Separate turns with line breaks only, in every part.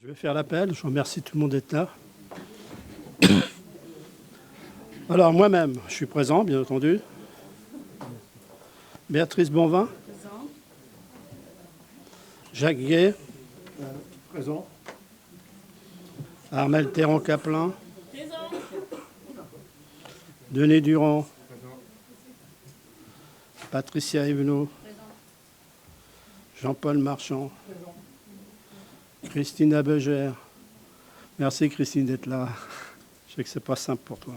Je vais faire l'appel. Je remercie tout le monde d'être là. Alors, moi-même, je suis présent, bien entendu. Béatrice Bonvin. Présent. Jacques Guay. Présent. Armel Théron-Caplin. Présent. Denis Durand. Présent. Patricia Evenot. Présent. Jean-Paul Marchand. Présent. Christine Abegère. Merci Christine d'être là. Je sais que ce n'est pas simple pour toi.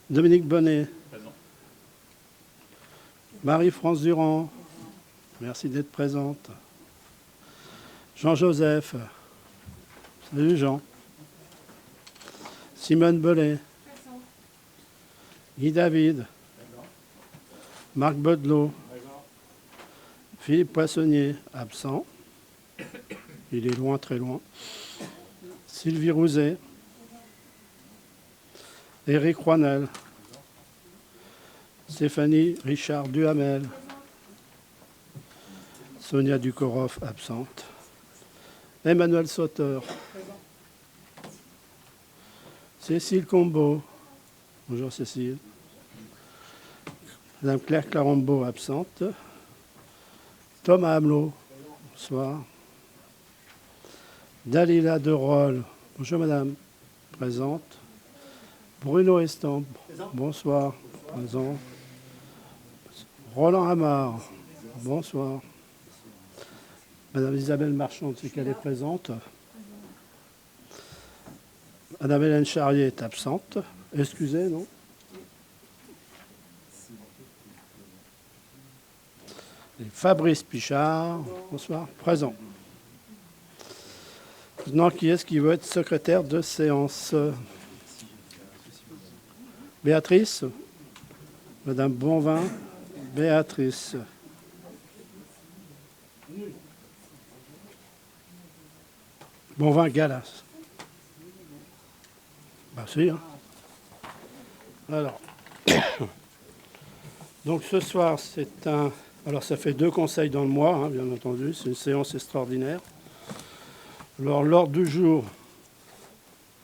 Dominique Bonnet. Présent. Marie-France Durand. Merci d'être présente. Jean-Joseph. Salut Jean. Simone Bellet. Présent. Guy David. Présent. Marc Baudelot. Présent. Philippe Poissonnier. Absent. Il est loin, très loin. Sylvie Rouzet. Éric Roinel. Stéphanie Richard Duhamel. Sonia Dukorov, absente. Emmanuel Sauteur. Cécile Combeau. Bonjour Cécile. Madame Claire Clarambeau, absente. Thomas Hamelot. Bonsoir. Dalila Derolle. Bonjour madame. Présente. Bruno Estampe. Bonsoir. Présent. Roland Hamard. Bonsoir. Madame Isabelle Marchand, c'est qu'elle est présente. Madame Hélène Charrier est absente. Excusez, non? Et Fabrice Pichard. Bonsoir. Présent. Maintenant, qui est-ce qui veut être secrétaire de séance? Béatrice? Madame Bonvin? Béatrice. Bonvin Galas. Bah si. Hein. Alors. Donc ce soir, c'est un... Alors ça fait 2 conseils dans le mois, hein, bien entendu. C'est une séance extraordinaire. Alors, l'ordre du jour,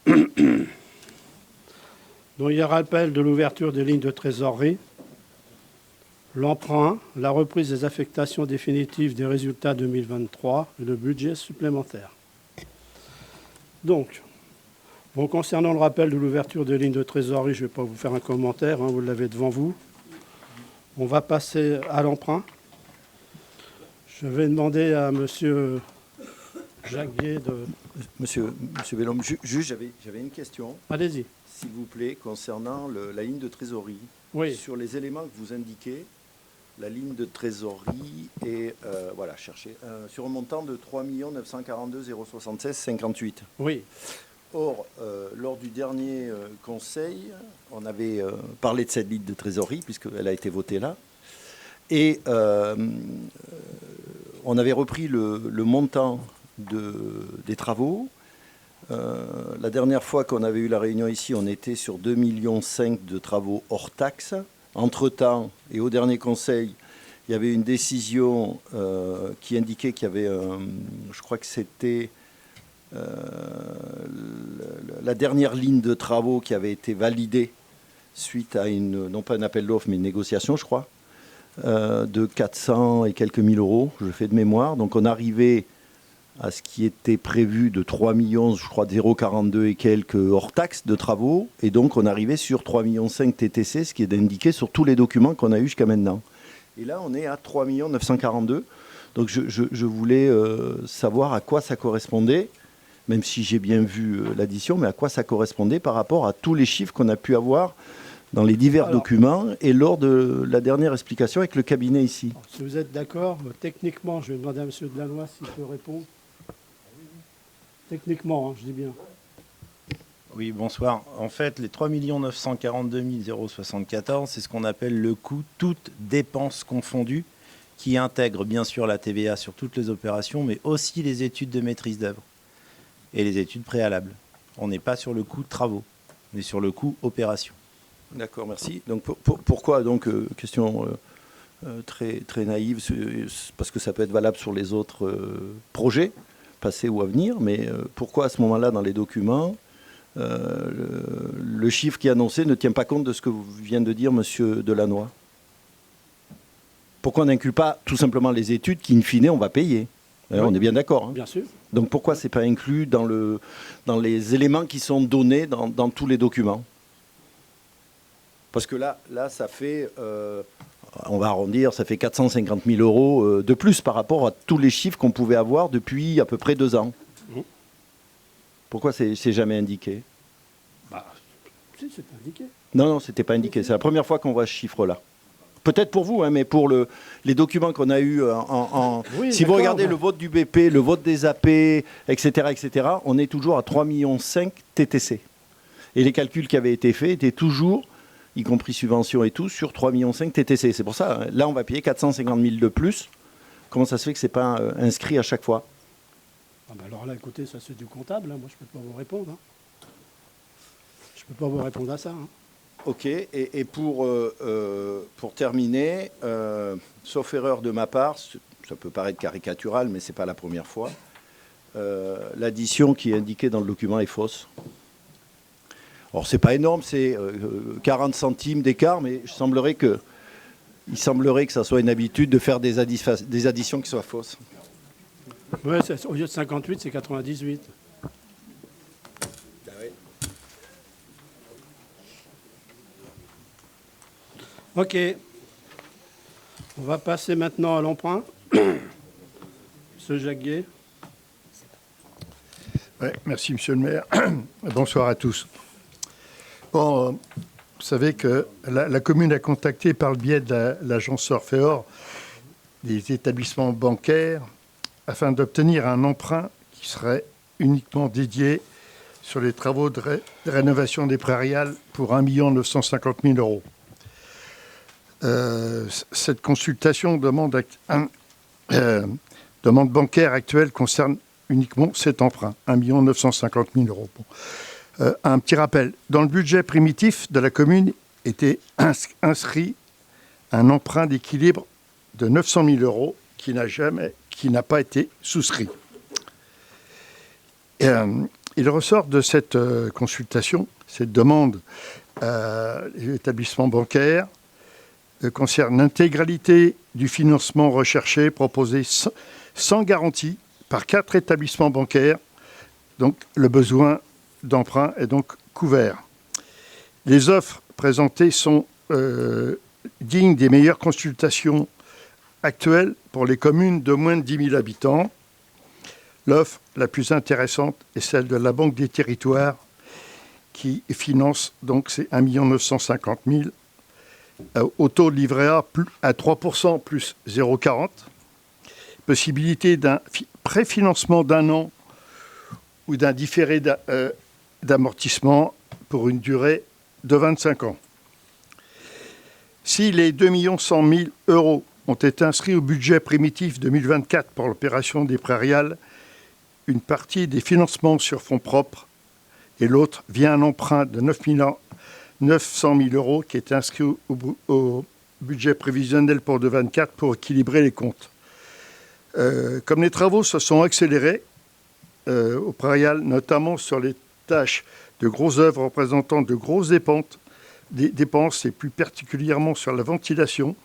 donc il y a rappel de l'ouverture des lignes de trésorerie, l'emprunt, la reprise des affectations définitives des résultats 2023 et le budget supplémentaire. Donc, bon, concernant le rappel de l'ouverture des lignes de trésorerie, je ne vais pas vous faire un commentaire, hein, vous l'avez devant vous. On va passer à l'emprunt. Je vais demander à monsieur... Jacques Guay de...
Monsieur Bellhomme, juste j'avais une question.
Allez-y.
S'il vous plaît, concernant la ligne de trésorerie.
Oui.
Sur les éléments que vous indiquez, la ligne de trésorerie est, voilà, cherchez, sur un montant de 3 942 076 58.
Oui.
Or, lors du dernier conseil, on avait parlé de cette ligne de trésorerie, puisqu'elle a été votée là. Et on avait repris le montant des travaux. La dernière fois qu'on avait eu la réunion ici, on était sur 2,5 millions de travaux hors taxes. Entre-temps, et au dernier conseil, il y avait une décision qui indiquait qu'il y avait, je crois que c'était la dernière ligne de travaux qui avait été validée suite à non pas un appel d'offres, mais une négociation, je crois, de 400 et quelques mille euros, je fais de mémoire. Donc on arrivait à ce qui était prévu de 3 millions, je crois, 0,42 et quelques hors taxes de travaux. Et donc, on arrivait sur 3,5 millions TTC, ce qui est indiqué sur tous les documents qu'on a eus jusqu'à maintenant. Et là, on est à 3 942 000. Donc, je voulais savoir à quoi ça correspondait, même si j'ai bien vu l'addition, mais à quoi ça correspondait par rapport à tous les chiffres qu'on a pu avoir dans les divers documents et lors de la dernière explication avec le cabinet ici.
Si vous êtes d'accord, techniquement, je vais demander à M. Delannoy s'il peut répondre. Techniquement, hein, je dis bien.
Oui, bonsoir. En fait, les 3 942 074, c'est ce qu'on appelle le coût, toutes dépenses confondues, qui intègre bien sûr la TVA sur toutes les opérations, mais aussi les études de maîtrise d'œuvre et les études préalables. On n'est pas sur le coût de travaux, on est sur le coût opération.
D'accord, merci. Donc pourquoi, donc, question très, très naïve, parce que ça peut être valable sur les autres projets, passé ou à venir, mais pourquoi à ce moment-là, dans les documents, le chiffre qui est annoncé ne tient pas compte de ce que vient de dire M. Delannoy? Pourquoi on n'inclut pas tout simplement les études qui, in fine, on va payer? Oui. On est bien d'accord. Hein.
Bien sûr.
Donc pourquoi ce n'est pas inclus dans les éléments qui sont donnés dans tous les documents? Parce que là ça fait, on va arrondir, ça fait 450 000 euros de plus par rapport à tous les chiffres qu'on pouvait avoir depuis à peu près 2 ans. Pourquoi c'est jamais indiqué?
Si, c'est indiqué.
Non, ce n'était pas indiqué. C'est la première fois qu'on voit ce chiffre-là. Peut-être pour vous, hein, mais pour les documents qu'on a eus
Oui,
si vous regardez le vote du BP, le vote des AP, etc., on est toujours à 3,5 millions TTC. Et les calculs qui avaient été faits étaient toujours, y compris subventions et tout, sur 3,5 millions TTC. C'est pour ça, hein, là, on va payer 450 000 de plus. Comment ça se fait que ce n'est pas inscrit à chaque fois?
Alors là, écoutez, ça c'est du comptable. Hein. Moi, je ne peux pas vous répondre. Hein. Je ne peux pas vous répondre à ça. Hein.
Ok, et pour terminer, sauf erreur de ma part, ça peut paraître caricatural, mais ce n'est pas la première fois, l'addition qui est indiquée dans le document est fausse. Alors, ce n'est pas énorme, c'est 40 centimes d'écart, mais il semblerait que ça soit une habitude de faire des additions qui soient fausses.
Ouais, au lieu de 58, c'est 98. Ok. On va passer maintenant à l'emprunt. Monsieur Jacquet.
Ouais, merci, monsieur le maire. Bonsoir à tous. Bon, vous savez que la commune a contacté par le biais de l'agence Orfeor des établissements bancaires afin d'obtenir un emprunt qui serait uniquement dédié sur les travaux de rénovation des prairiales pour 1 950 000 euros. Cette consultation demande bancaire actuelle concerne uniquement cet emprunt, 1 950 000 euros. Bon. Un petit rappel, dans le budget primitif de la commune était inscrit un emprunt d'équilibre de 900 000 euros qui n'a pas été souscrit. Il ressort de cette consultation, cette demande des établissements bancaires, concerne l'intégralité du financement recherché proposé sans garantie par 4 établissements bancaires. Donc, le besoin d'emprunt est donc couvert. Les offres présentées sont dignes des meilleures consultations actuelles pour les communes de moins de 10 000 habitants. L'offre la plus intéressante est celle de la Banque des Territoires qui finance donc ces 1 950 000 au taux de livret A à 3% plus 0,40. Possibilité d'un préfinancement d'1 an ou d'un différé d'amortissement pour une durée de 25 ans. Si les 2 100 000 euros ont été inscrits au budget primitif 2024 pour l'opération des prairiales, une partie des financements sur fonds propres et l'autre via un emprunt de 900 000 euros qui est inscrit au budget prévisionnel pour 2024 pour équilibrer les comptes. Comme les travaux se sont accélérés au prairial, notamment sur les tâches de grosses œuvres représentant de grosses dépenses et plus particulièrement sur la ventilation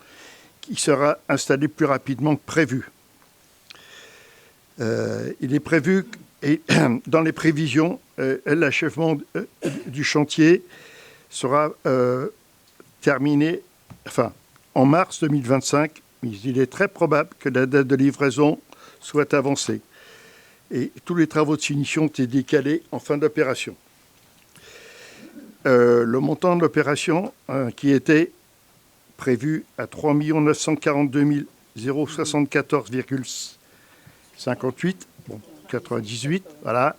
qui sera installée plus rapidement que prévu. Il est prévu, et dans les prévisions, l'achèvement du chantier sera terminé en mars 2025, mais il est très probable que la date de livraison soit avancée. Et tous les travaux de finition ont été décalés en fin d'opération. Le montant de l'opération qui était prévu à 3 942 074,58, 98, voilà,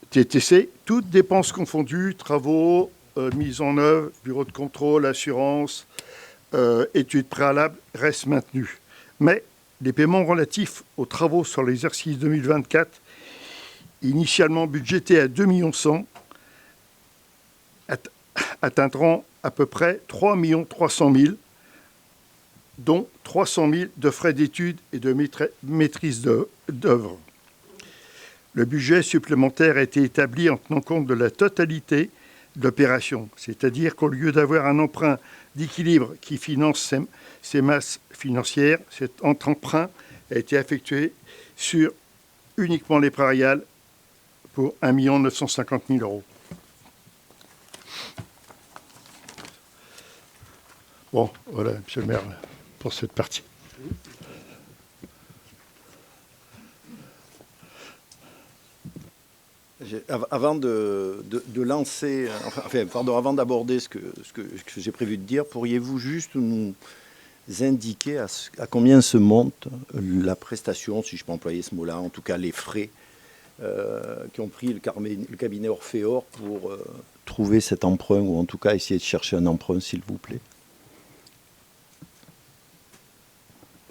TTC, toutes dépenses confondues, travaux, mise en œuvre, bureau de contrôle, assurance, études préalables, restent maintenus. Mais les paiements relatifs aux travaux sur l'exercice 2024, initialement budgétés à 2 100 000, atteindront à peu près 3 300 000, dont 300 000 de frais d'études et de maîtrise d'œuvre. Le budget supplémentaire a été établi en tenant compte de la totalité de l'opération, c'est-à-dire qu'au lieu d'avoir un emprunt d'équilibre qui finance ses masses financières, cet emprunt a été effectué sur uniquement les prairiales pour 1 950 000 euros. Bon, voilà, monsieur le maire, pour cette partie.
Avant de lancer, avant d'aborder ce que j'ai prévu de dire, pourriez-vous juste nous indiquer à combien se monte la prestation, si je peux employer ce mot-là, en tout cas les frais qui ont pris le cabinet Orphéor pour trouver cet emprunt, ou en tout cas essayer de chercher un emprunt, s'il vous plaît?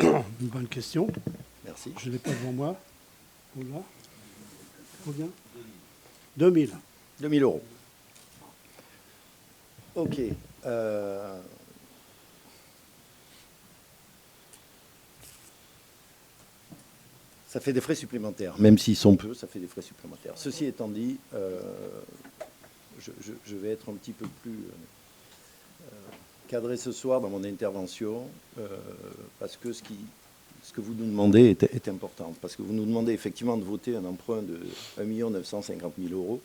Une bonne question.
Merci.
Je ne l'ai pas devant moi. Voilà. Combien 2000.
2000 euros. Ok. Ça fait des frais supplémentaires. Même s'ils sont peu, ça fait des frais supplémentaires. Ceci étant dit, je vais être un petit peu plus cadré ce soir dans mon intervention, parce que ce que vous nous demandez est important. Parce que vous nous demandez effectivement de voter un emprunt de 1 950 000 euros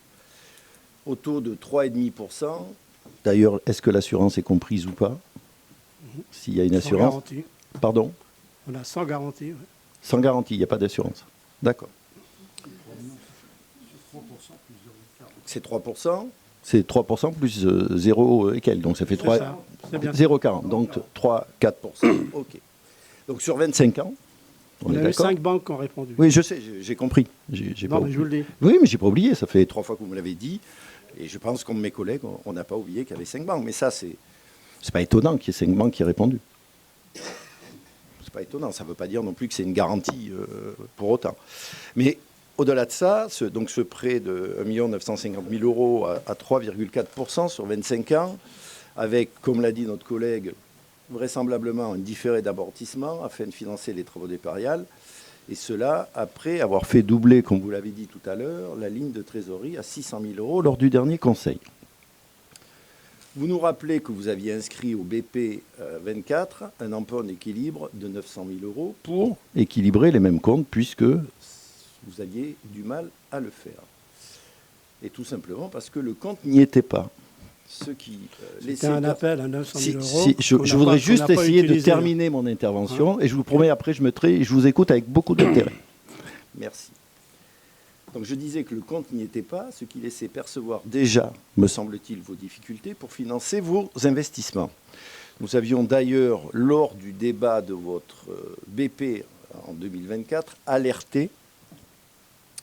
au taux de 3,5%. D'ailleurs, est-ce que l'assurance est comprise ou pas? S'il y a une assurance.
Sans garantie.
Pardon?
On a sans garantie. Ouais.
Sans garantie, il n'y a pas d'assurance. D'accord. C'est 3%. C'est 3% plus 0 et quelques. Donc ça fait 0,40. Donc 3, 4%. OK. Donc sur 25 ans,
on a eu 5 banques qui ont répondu.
Oui, je sais, j'ai compris.
Non, mais je vous le dis.
Oui, mais j'ai pas oublié. Ça fait 3 fois que vous me l'avez dit. Et je pense, comme mes collègues, on n'a pas oublié qu'il y avait 5 banques. Mais ça, c'est pas étonnant qu'il y ait 5 banques qui aient répondu. C'est pas étonnant. Ça ne veut pas dire non plus que c'est une garantie pour autant. Mais au-delà de ça, ce prêt de 1 950 000 euros à 3,4% sur 25 ans, avec, comme l'a dit notre collègue, vraisemblablement un différé d'amortissement afin de financer les travaux des pariales, et cela après avoir fait doubler, comme vous l'avez dit tout à l'heure, la ligne de trésorerie à 600 000 euros lors du dernier conseil. Vous nous rappelez que vous aviez inscrit au BP 24 un emprunt d'équilibre de 900 000 euros pour équilibrer les mêmes comptes, puisque vous aviez du mal à le faire. Et tout simplement parce que le compte n'y était pas.
C'était un appel à 900 000 euros.
Je voudrais juste essayer de terminer mon intervention, et je vous promets, après, je me tais et je vous écoute avec beaucoup d'intérêt. Merci. Donc je disais que le compte n'y était pas, ce qui laissait percevoir déjà, me semble-t-il, vos difficultés pour financer vos investissements. Nous avions d'ailleurs, lors du débat de votre BP en 2024, alerté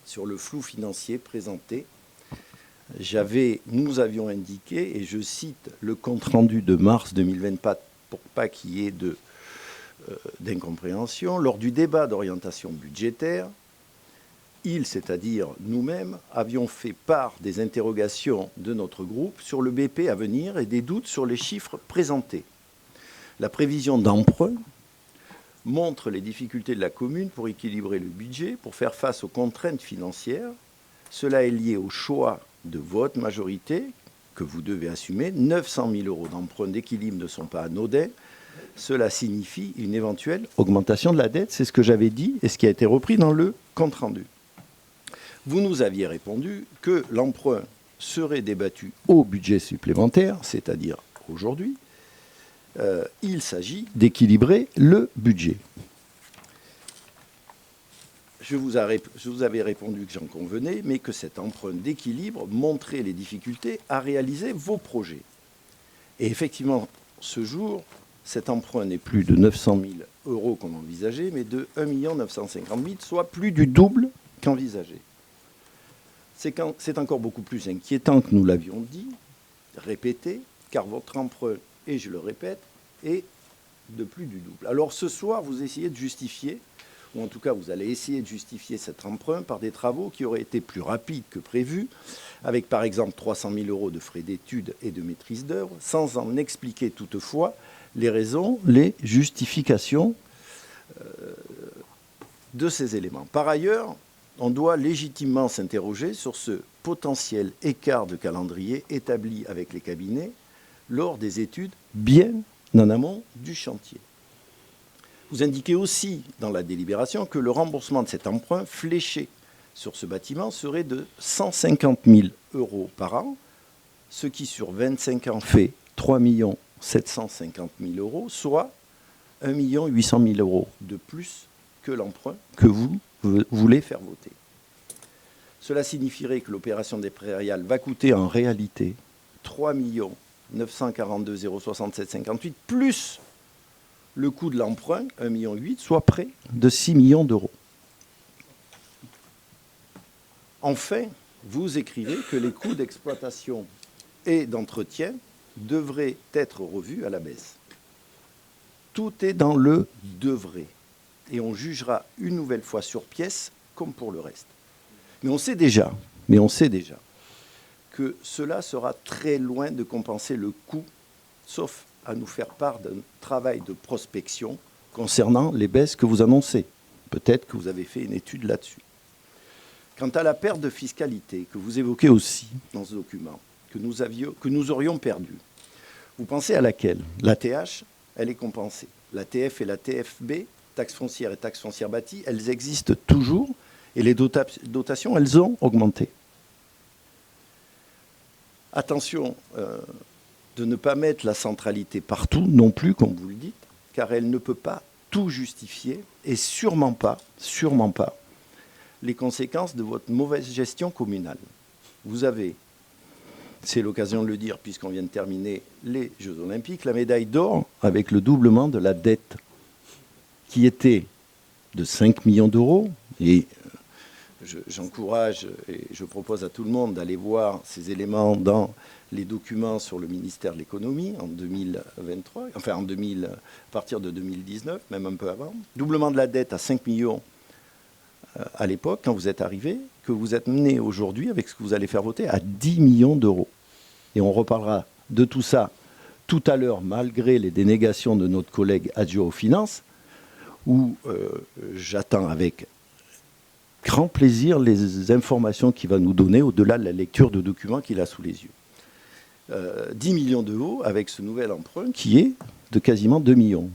sur le flou financier présenté. Nous avions indiqué, et je cite le compte-rendu de mars 2024 pour pas qu'il y ait d'incompréhension, lors du débat d'orientation budgétaire, c'est-à-dire nous-mêmes, avions fait part des interrogations de notre groupe sur le BP à venir et des doutes sur les chiffres présentés. La prévision d'emprunt montre les difficultés de la commune pour équilibrer le budget, pour faire face aux contraintes financières. Cela est lié au choix de votre majorité, que vous devez assumer. 900 000 euros d'emprunt d'équilibre ne sont pas anodins. Cela signifie une éventuelle augmentation de la dette. C'est ce que j'avais dit et ce qui a été repris dans le compte-rendu. Vous nous aviez répondu que l'emprunt serait débattu au budget supplémentaire, c'est-à-dire aujourd'hui. Il s'agit d'équilibrer le budget. Je vous avais répondu que j'en convenais, mais que cet emprunt d'équilibre montrait les difficultés à réaliser vos projets. Et effectivement, ce jour, cet emprunt n'est plus de 900 000 euros qu'on envisageait, mais de 1 950 000, soit plus du double qu'envisagé. C'est encore beaucoup plus inquiétant que nous l'avions dit, répété, car votre emprunt, et je le répète, est de plus du double. Alors ce soir, vous essayez de justifier, ou en tout cas vous allez essayer de justifier cet emprunt par des travaux qui auraient été plus rapides que prévu, avec par exemple 300 000 euros de frais d'études et de maîtrise d'œuvre, sans en expliquer toutefois les raisons, les justifications de ces éléments. Par ailleurs, on doit légitimement s'interroger sur ce potentiel écart de calendrier établi avec les cabinets lors des études bien en amont du chantier. Vous indiquez aussi dans la délibération que le remboursement de cet emprunt fléché sur ce bâtiment serait de 150 000 € par an, ce qui sur 25 ans fait 3 750 000 €, soit 1 800 000 € de plus que l'emprunt que vous voulez faire voter. Cela signifierait que l'opération des prériales va coûter en réalité 3 942 067 58 plus le coût de l'emprunt, 1,8 million, soit près de 6 millions d'euros. Enfin, vous écrivez que les coûts d'exploitation et d'entretien devraient être revus à la baisse. Tout est dans le « devrait » et on jugera une nouvelle fois sur pièce comme pour le reste. Mais on sait déjà que cela sera très loin de compenser le coût, sauf à nous faire part d'un travail de prospection concernant les baisses que vous annoncez. Peut-être que vous avez fait une étude là-dessus. Quant à la perte de fiscalité que vous évoquez aussi dans ce document, que nous aurions perdue, vous pensez à laquelle? La TH, elle est compensée. La TF et la TFB, taxe foncière et taxe foncière bâtie, elles existent toujours et les dotations, elles ont augmenté. Attention de ne pas mettre la centralité partout non plus, comme vous le dites, car elle ne peut pas tout justifier et sûrement pas les conséquences de votre mauvaise gestion communale. Vous avez, c'est l'occasion de le dire puisqu'on vient de terminer les Jeux Olympiques, la médaille d'or avec le doublement de la dette qui était de 5 millions d'euros. Et j'encourage et je propose à tout le monde d'aller voir ces éléments dans les documents sur le ministère de l'économie en 2023, enfin à partir de 2019, même un peu avant. Doublement de la dette à 5 millions à l'époque, quand vous êtes arrivé, que vous êtes mené aujourd'hui avec ce que vous allez faire voter à 10 millions d'euros. Et on reparlera de tout ça tout à l'heure, malgré les dénégations de notre collègue adjoint aux finances, où j'attends avec grand plaisir les informations qu'il va nous donner au-delà de la lecture de documents qu'il a sous les yeux. 10 millions d'euros avec ce nouvel emprunt qui est de quasiment 2 millions.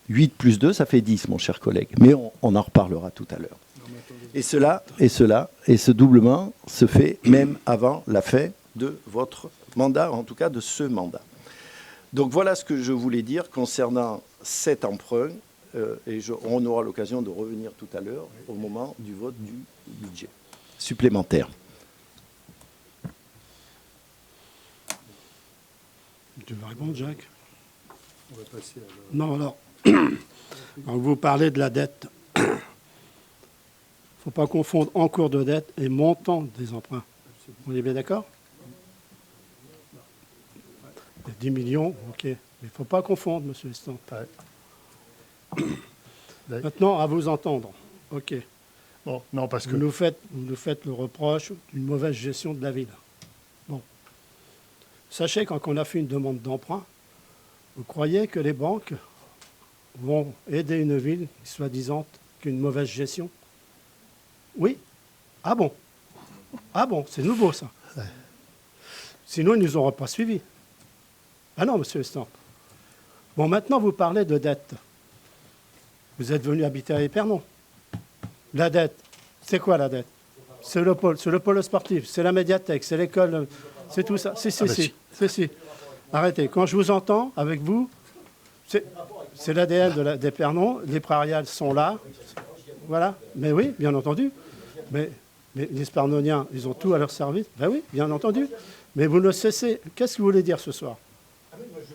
8 plus 2, ça fait 10, mon cher collègue. Mais on en reparlera tout à l'heure. Et ce doublement se fait même avant la fin de votre mandat, en tout cas de ce mandat. Donc voilà ce que je voulais dire concernant cet emprunt. Et on aura l'occasion de revenir tout à l'heure au moment du vote du budget supplémentaire.
Tu veux répondre, Jacques?
On va passer à
Non, alors, quand vous parlez de la dette, il ne faut pas confondre encours de dette et montant des emprunts. On est bien d'accord? 10 millions, ok. Mais il ne faut pas confondre, monsieur Estampe. Maintenant, à vous entendre. OK.
Bon, non, parce que
Vous nous faites le reproche d'une mauvaise gestion de la ville. Bon. Sachez, quand on a fait une demande d'emprunt, vous croyez que les banques vont aider une ville, soi-disant, qu'une mauvaise gestion? Oui. Ah bon? Ah bon, c'est nouveau, ça. Sinon, ils ne nous auraient pas suivis. Ah non, monsieur Estampe. Bon, maintenant, vous parlez de dette. Vous êtes venu habiter à Épernon. La dette, c'est quoi la dette? C'est le pôle sportif, c'est la médiathèque, c'est l'école, c'est tout ça. Si. Arrêtez. Quand je vous entends avec vous, c'est l'ADN d'Épernon. Les prériales sont là. Voilà. Mais oui, bien entendu. Mais les Spernoniens, ils ont tout à leur service. Ben oui, bien entendu. Mais vous ne cessez. Qu'est-ce que vous voulez dire ce soir?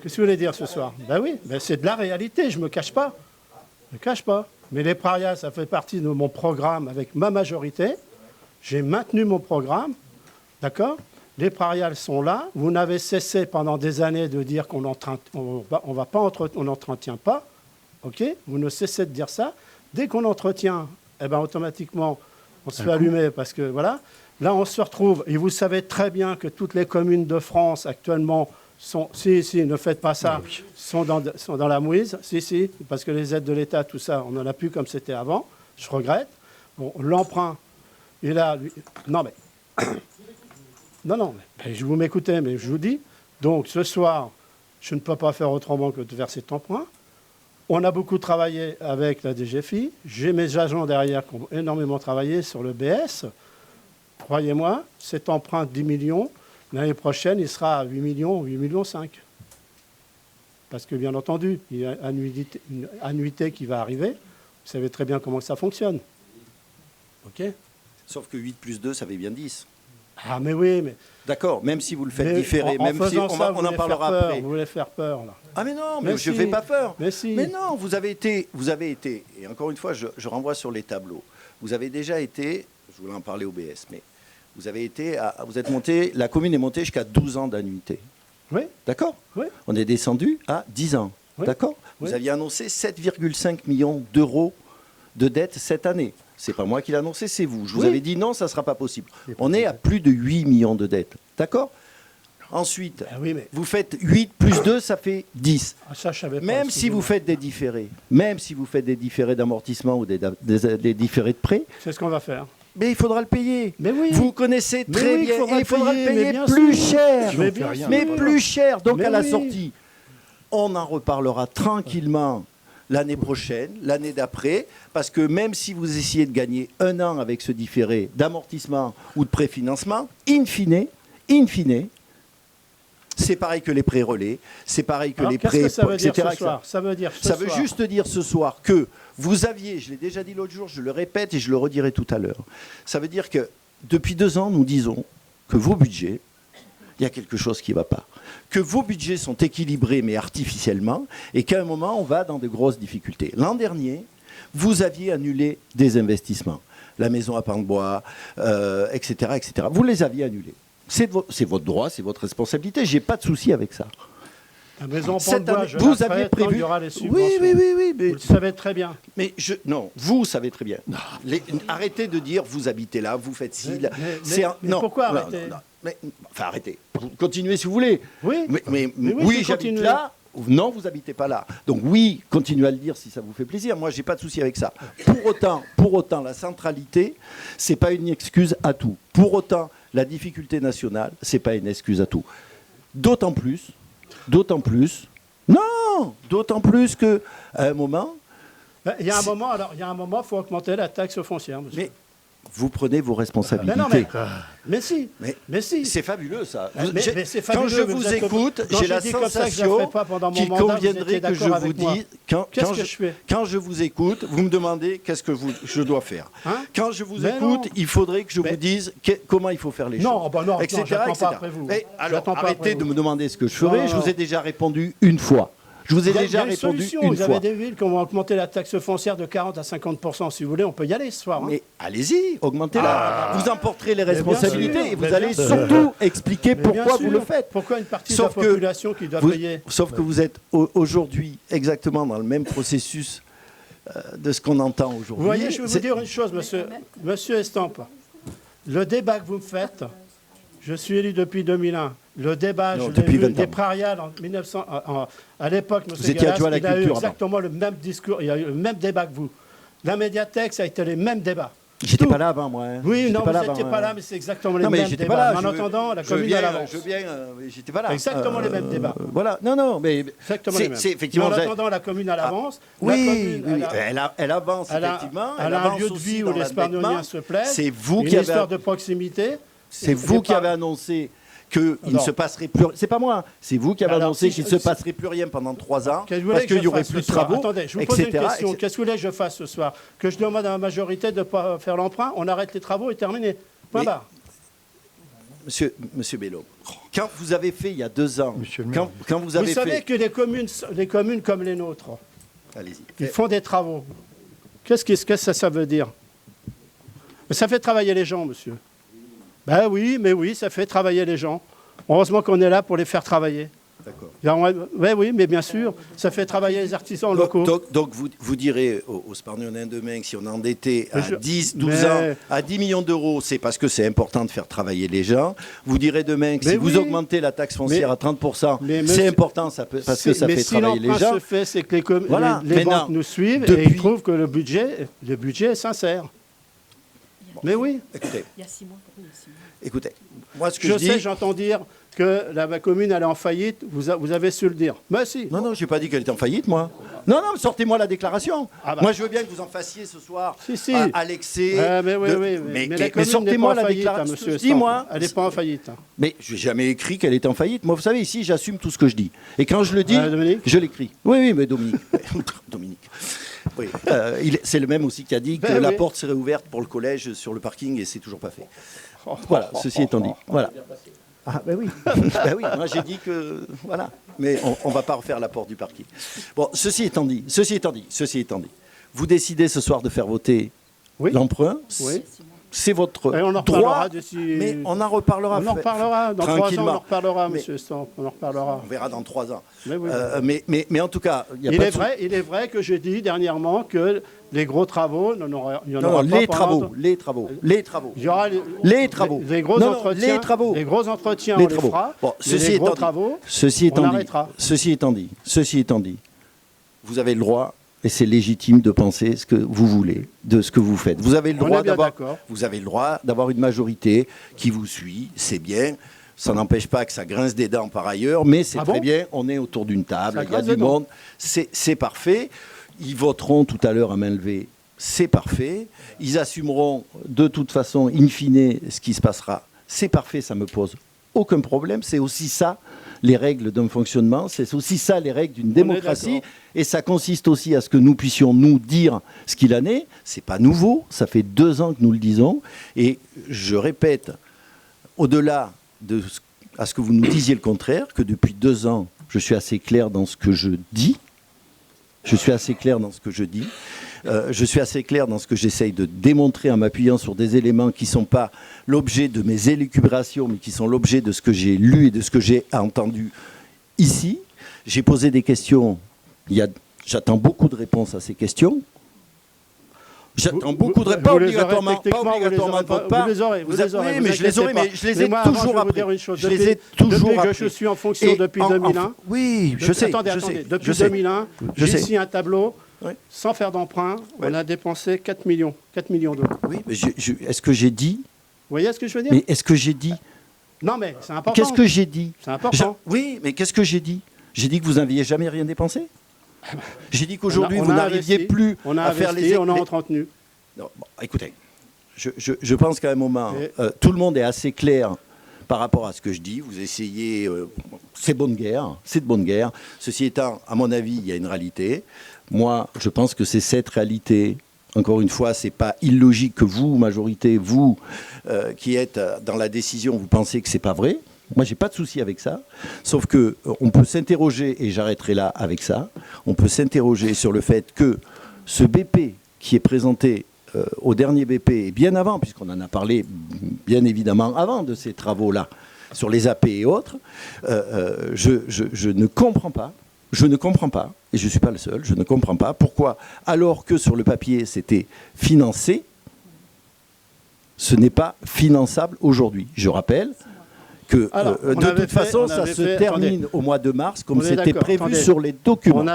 Qu'est-ce que vous voulez dire ce soir? Ben oui, ben c'est de la réalité, je ne me cache pas. Je ne me cache pas. Mais les prériales, ça fait partie de mon programme avec ma majorité. J'ai maintenu mon programme. D'accord? Les prériales sont là. Vous n'avez cessé pendant des années de dire qu'on n'entretient pas. OK? Vous ne cessez de dire ça. Dès qu'on entretient, eh ben, automatiquement, on se fait allumer parce que, voilà. Là, on se retrouve, et vous savez très bien que toutes les communes de France, actuellement, Si, ne faites pas ça. Sont dans la mouise. Si, parce que les aides de l'État, tout ça, on n'en a plus comme c'était avant. Je regrette. Bon, l'emprunt, il a... Non, mais... non, mais je vous m'écoutez, mais je vous dis. Donc, ce soir, je ne peux pas faire autrement que de verser cet emprunt. On a beaucoup travaillé avec la DGFI. J'ai mes agents derrière qui ont énormément travaillé sur le BS. Croyez-moi, cet emprunt de 10 millions, l'année prochaine, il sera à 8 millions, 8 millions 5. Parce que, bien entendu, il y a une annuité qui va arriver. Vous savez très bien comment ça fonctionne. OK ?
Sauf que 8 plus 2, ça fait bien 10.
Ah, mais oui, mais...
D'accord, même si vous le faites différer,
en
même si
faisant ça,
on en parlera après.
Vous voulez faire peur, là.
Ah mais non, mais je ne
si.
fais pas peur.
Mais si.
Mais non, vous avez été, et encore une fois, je renvoie sur les tableaux. Vous avez déjà été, je voulais en parler au BS, mais vous êtes monté, la commune est montée jusqu'à 12 ans d'annuité.
Oui.
D'accord ?
Oui.
On est descendu à 10 ans.
Oui.
D'accord ?
Oui.
Vous aviez annoncé 7,5 millions d'euros de dette cette année. C'est pas moi qui l'ai annoncé, c'est vous. Je vous avais dit non, ça ne sera pas possible. On est à plus de 8 millions de dettes. D'accord ? Ensuite, vous faites 8 plus 2, ça fait 10.
Ah, ça, je savais pas,
même si vous faites des différés, d'amortissement ou des différés de prêt,
c'est ce qu'on va faire.
mais il faudra le payer.
Mais oui.
Vous connaissez très bien. Il faudra le payer
bien
plus
sûr.
cher.
Mais
Plus cher. Donc
Mais
à la
oui.
sortie, on en reparlera tranquillement l'année prochaine, l'année d'après, parce que même si vous essayez de gagner 1 an avec ce différé d'amortissement ou de préfinancement, in fine, c'est pareil que les prêts relais, c'est pareil que les prêts,
qu'est-ce que ça veut dire
etc.
ce soir ? Ça veut dire
Ça veut juste dire ce soir que vous aviez, je l'ai déjà dit l'autre jour, je le répète et je le redirai tout à l'heure, ça veut dire que depuis 2 ans, nous disons que vos budgets, il y a quelque chose qui ne va pas. Que vos budgets sont équilibrés mais artificiellement et qu'à un moment, on va dans de grosses difficultés. L'an dernier, vous aviez annulé des investissements. La maison à Pan-de-Bois, etc., etc. Vous les aviez annulés. C'est votre droit, c'est votre responsabilité. Je n'ai pas de souci avec ça.
La maison
Cette
Pan-de-Bois,
année,
je
vous
la ferai
aviez
tant qu'il
prévu.
y aura les subventions.
Oui. Mais,
Vous le savez très bien.
mais non, vous savez très bien. Arrêtez de dire vous habitez là, vous faites ci.
Mais pourquoi arrêter ?
Enfin, arrêtez. Continuez si vous voulez.
Oui.
Mais
oui,
oui,
c'est
j'habite
continuer.
là. Non, vous habitez pas là. Donc oui, continuez à le dire si ça vous fait plaisir. Moi, j'ai pas de souci avec ça. Pour autant, la centralité, c'est pas une excuse à tout. Pour autant, la difficulté nationale, c'est pas une excuse à tout. D'autant plus que à un moment.
Il y a un moment, il faut augmenter la taxe foncière, monsieur.
Mais vous prenez vos responsabilités.
Mais si.
C'est fabuleux, ça.
Mais c'est fabuleux,
quand je
mais
vous écoute, j'ai la sensation qu'il conviendrait que je vous dise...
Qu'est-ce que je fais ?
Quand je vous écoute, vous me demandez qu'est-ce que je dois faire.
Hein ?
Quand je vous
Mais
écoute,
non.
il faudrait que je vous dise comment il faut faire les
Non,
choses.
bah non,
etc.,
j'attends
etc.
pas après vous.
Mais alors,
J'attends pas
arrêtez
après
de
vous.
me demander ce que je ferai.
Non,
Je vous
non.
ai déjà répondu une fois. Je vous ai
Il y a
déjà
une
répondu
solution.
une
Vous avez
fois.
des villes qui ont augmenté la taxe foncière de 40 à 50%. Si vous voulez, on peut y aller ce soir. Hein.
Mais allez-y, augmentez-la. Vous en porterez les responsabilités
sûr,
et vous
mais
allez
bien sûr.
surtout expliquer
Mais bien
pourquoi
sûr.
vous le faites.
Pourquoi une partie
Sauf
de la population qui doit payer ?
Sauf que vous êtes aujourd'hui exactement dans le même processus de ce qu'on entend aujourd'hui.
Vous voyez, je vais vous dire une chose, monsieur Estampe. Le débat que vous me faites, je suis élu depuis 2001. Le débat,
Non,
je l'ai
depuis
vu
20 ans.
des Prairial en 1900. À l'époque,
Vous
monsieur
étiez
Gallas,
adjoint à la
il a eu
culture
exactement le même discours. Il y a eu le même débat que vous. La médiathèque, ça a été les mêmes débats.
J'étais
Tout.
pas là avant, moi. Hein.
Oui,
J'étais
non,
pas
vous
là
n'étiez
avant,
pas
hein.
là, mais c'est exactement les
Non, mais
mêmes
j'étais
débats.
pas là.
En attendant, la commune à l'avance.
J'étais pas là.
Exactement les mêmes débats.
Voilà. Non, mais
Exactement les mêmes.
effectivement.
Mais en attendant, la commune à l'avance.
Oui,
la commune,
elle avance effectivement.
Elle a un lieu de vie où les Sparnoniens se plaisent.
C'est vous
une
qui avez.
histoire de proximité.
C'est vous qui avez annoncé qu'il ne se passerait plus. C'est pas moi. C'est vous qui avez annoncé qu'il ne se passerait plus rien pendant 3 ans parce qu'il n'y aurait plus de travaux.
Attendez, je vous pose une
etc.,
question. Qu'est-ce que vous voulez que je fasse ce soir ? Que je demande à la majorité de ne pas faire l'emprunt, on arrête les travaux et terminé. Point
Mais-
barre.
Monsieur Bello, quand vous avez fait il y a 2 ans,
Monsieur le maire.
quand vous
Vous
avez
savez
fait.
que les communes comme les nôtres,
Allez-y.
ils font des travaux. Qu'est-ce que ça veut dire ? Mais ça fait travailler les gens, monsieur. Ben oui, mais oui, ça fait travailler les gens. Heureusement qu'on est là pour les faire travailler.
D'accord.
Oui, mais bien sûr, ça fait travailler les artisans locaux.
Donc vous direz aux Spargnonins demain que si on est endetté à
Mais
10, 12 ans, à 10 millions d'euros, c'est parce que c'est important de faire travailler les gens. Vous direz demain que si vous augmentez la taxe foncière à 30%, c'est important parce que ça fait travailler les gens.
Mais si l'emprunt se fait, c'est que les banques nous suivent et ils trouvent que le budget est sincère. Mais oui.
Écoutez,
Il y a 6 mois. Pourquoi il y a 6 mois
écoutez, moi ce que
Je
je dis...
sais, j'entends dire que la commune allait en faillite. Vous avez su le dire. Mais si.
Non, je n'ai pas dit qu'elle était en faillite, moi. Non, sortez-moi la déclaration.
Ah bah.
Moi, je veux bien que vous en fassiez ce soir
Si.
à l'excès.
Mais
sortez-moi la
déclaration.
déclaration. Dis-moi.
Elle n'est pas en faillite.
Mais je n'ai jamais écrit qu'elle était en faillite. Moi, vous savez, ici, j'assume tout ce que je dis. Et quand je le dis,
Dominique
je l'écris. Oui, mais Dominique. Dominique. Oui. C'est le même aussi qui a dit que la porte serait ouverte pour le collège sur le parking et c'est toujours pas fait. Voilà, ceci étant dit. Voilà.
Ah, ben oui.
Ben oui, moi j'ai dit que... Voilà. Mais on ne va pas refaire la porte du parking. Bon, ceci étant dit, vous décidez ce soir de faire voter l'emprunt.
Oui.
C'est votre
Et on en
droit,
d'ici...
mais on en reparlera.
On en reparlera. Dans 3 ans, on en reparlera,
mais
monsieur Stamp. On en reparlera.
On verra dans 3 ans.
Mais, oui.
Mais en tout cas...
Il est vrai que j'ai dit dernièrement que les gros travaux, il y en aura pas
les travaux.
Il y aura
les travaux.
Les gros entretiens.
Les travaux.
Les gros entretiens, on les fera.
Bon,
les gros travaux, on arrêtera.
Ceci étant dit, vous avez le droit, et c'est légitime de penser ce que vous voulez, de ce que vous faites. Vous avez le droit d'avoir une majorité qui vous suit, c'est bien. Ça n'empêche pas que ça grince des dents par ailleurs, mais c'est très bien. On est autour d'une table, il y a du monde, c'est parfait. Ils voteront tout à l'heure à main levée, c'est parfait. Ils assumeront de toute façon, in fine, ce qui se passera. C'est parfait, ça ne me pose aucun problème. C'est aussi ça, les règles d'un fonctionnement. C'est aussi ça, les règles d'une démocratie. Et ça consiste aussi à ce que nous puissions nous dire ce qu'il en est. Ce n'est pas nouveau, ça fait 2 ans que nous le disons. Et je répète, au-delà à ce que vous nous disiez le contraire, que depuis 2 ans, je suis assez clair dans ce que je dis. Je suis assez clair dans ce que je dis. Je suis assez clair dans ce que j'essaye de démontrer en m'appuyant sur des éléments qui ne sont pas l'objet de mes élucubrations, mais qui sont l'objet de ce que j'ai lu et de ce que j'ai entendu ici. J'ai posé des questions. J'attends beaucoup de réponses à ces questions. J'attends beaucoup de réponses. Pas obligatoirement de votre part.
Vous les aurez.
Oui, mais je les aurai, mais je les ai toujours appris.
Je les ai toujours appris. Je suis en fonction depuis 2001.
Oui, je sais.
Attendez. Depuis 2001, j'ai ici un tableau.
Oui.
Sans faire d'emprunt, on a dépensé 4 millions d'euros.
Oui, mais est-ce que j'ai dit...
Vous voyez ce que je veux dire?
Mais est-ce que j'ai dit...
Non, mais c'est important.
Qu'est-ce que j'ai dit?
C'est important.
Oui, mais qu'est-ce que j'ai dit? J'ai dit que vous n'aviez jamais rien dépensé. J'ai dit qu'aujourd'hui, vous n'arriviez plus à faire les...
On a entretenu.
Non, bon, écoutez, je pense qu'à un moment, tout le monde est assez clair par rapport à ce que je dis. Vous essayez... c'est bonne guerre, c'est de bonne guerre. Ceci étant, à mon avis, il y a une réalité. Moi, je pense que c'est cette réalité. Encore une fois, ce n'est pas illogique que vous, majorité, vous qui êtes dans la décision, vous pensez que ce n'est pas vrai. Moi, je n'ai pas de souci avec ça. Sauf qu'on peut s'interroger, et j'arrêterai là avec ça, on peut s'interroger sur le fait que ce BP qui est présenté au dernier BP, et bien avant, puisqu'on en a parlé bien évidemment avant de ces travaux-là, sur les AP et autres, je ne comprends pas. Je ne comprends pas, et je ne suis pas le seul, je ne comprends pas pourquoi, alors que sur le papier c'était financé, ce n'est pas finançable aujourd'hui. Je rappelle que de toute façon, ça se termine au mois de mars, comme c'était prévu sur les documents.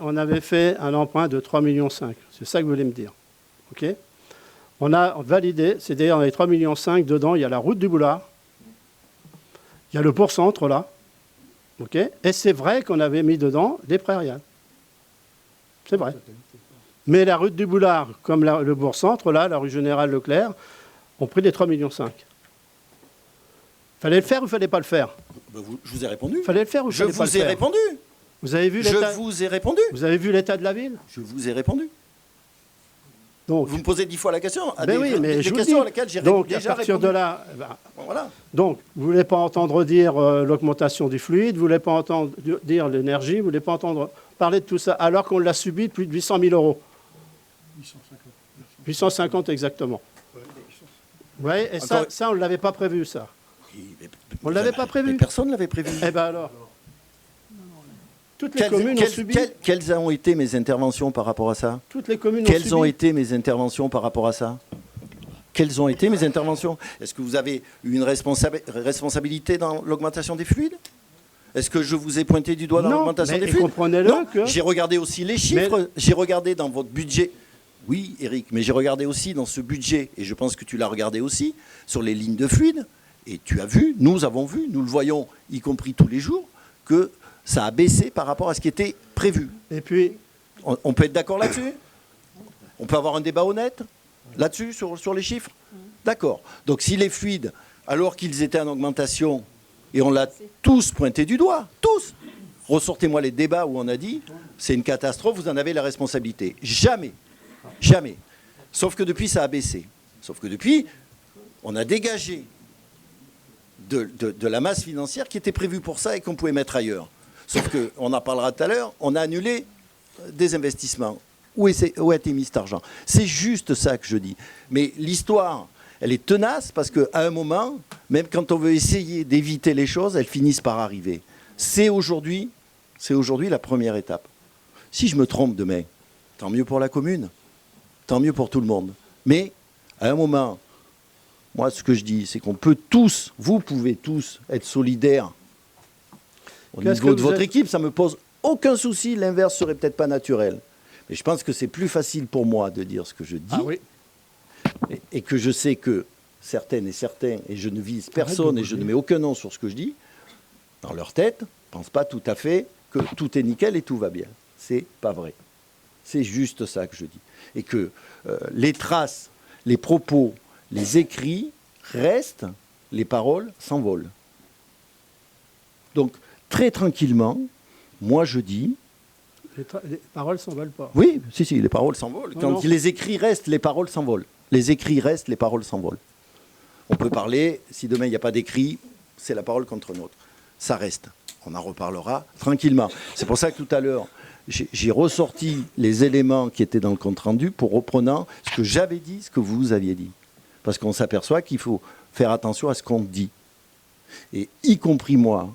On avait fait un emprunt de 3,5 millions. C'est ça que vous voulez me dire. Okay, on a validé, c'est-à-dire dans les 3,5 millions, dedans, il y a la route du Boulard, il y a le bourg-centre là. Okay. Et c'est vrai qu'on avait mis dedans des prairiales. C'est vrai. Mais la route du Boulard, comme le bourg-centre, là, la rue Générale Leclerc, ont pris les 3,5 millions. Fallait le faire ou fallait pas le faire?
Je vous ai répondu.
Fallait le faire ou fallait pas le faire?
Je vous ai répondu.
Vous avez vu l'état?
Je vous ai répondu.
Vous avez vu l'état de la ville?
Je vous ai répondu.
Donc,
vous me posez 10 fois la question.
Des questions à laquelle j'ai déjà répondu. Donc, à partir de là...
voilà.
Donc, vous ne voulez pas entendre dire l'augmentation du fluide, vous ne voulez pas entendre dire l'énergie, vous ne voulez pas entendre parler de tout ça, alors qu'on l'a subi de plus de 800 000 euros. 850 exactement. Oui, et ça, on ne l'avait pas prévu, ça.
Oui,
on ne l'avait pas prévu.
Personne ne l'avait prévu.
Eh bien alors. Toutes les communes ont subi.
Quelles ont été mes interventions par rapport à ça?
Toutes les communes ont
Quelles
subi.
ont été mes interventions par rapport à ça? Quelles ont été mes interventions? Est-ce que vous avez eu une responsabilité dans l'augmentation des fluides? Est-ce que je vous ai pointé du doigt dans l'augmentation des fluides?
Comprenez-le
Non,
que...
j'ai regardé aussi les chiffres, j'ai regardé dans votre budget. Oui, Eric, mais j'ai regardé aussi dans ce budget, et je pense que tu l'as regardé aussi, sur les lignes de fluide, et tu as vu, nous avons vu, nous le voyons, y compris tous les jours, que ça a baissé par rapport à ce qui était prévu.
Et puis...
On peut être d'accord là-dessus? On peut avoir un débat honnête là-dessus, sur les chiffres? D'accord. Donc si les fluides, alors qu'ils étaient en augmentation, et on l'a tous pointé du doigt, tous, ressortez-moi les débats où on a dit, c'est une catastrophe, vous en avez la responsabilité. Jamais. Jamais. Sauf que depuis, ça a baissé. Sauf que depuis, on a dégagé de la masse financière qui était prévue pour ça et qu'on pouvait mettre ailleurs. Sauf qu'on en parlera tout à l'heure, on a annulé des investissements. Où a été mis cet argent? C'est juste ça que je dis. Mais l'histoire, elle est tenace parce qu'à un moment, même quand on veut essayer d'éviter les choses, elles finissent par arriver. C'est aujourd'hui la première étape. Si je me trompe demain, tant mieux pour la commune, tant mieux pour tout le monde. Mais à un moment, moi ce que je dis, c'est qu'on peut tous, vous pouvez tous être solidaires au niveau de votre équipe, ça ne me pose aucun souci, l'inverse serait peut-être pas naturel. Mais je pense que c'est plus facile pour moi de dire ce que je dis,
oui.
et que je sais que certaines et certains, et je ne vise personne et je ne mets aucun nom sur ce que je dis, dans leur tête, ne pensent pas tout à fait que tout est nickel et tout va bien. C'est pas vrai. C'est juste ça que je dis. Et que les traces, les propos, les écrits restent, les paroles s'envolent. Donc, très tranquillement, moi je dis...
Les paroles ne s'envolent pas.
Oui, si, les paroles s'envolent.
Non,
Quand
non.
les écrits restent, les paroles s'envolent. Les écrits restent, les paroles s'envolent. On peut parler, si demain il n'y a pas d'écrit, c'est la parole contre l'autre. Ça reste. On en reparlera tranquillement. C'est pour ça que tout à l'heure, j'ai ressorti les éléments qui étaient dans le compte-rendu pour reprenant ce que j'avais dit, ce que vous aviez dit. Parce qu'on s'aperçoit qu'il faut faire attention à ce qu'on dit. Et y compris moi,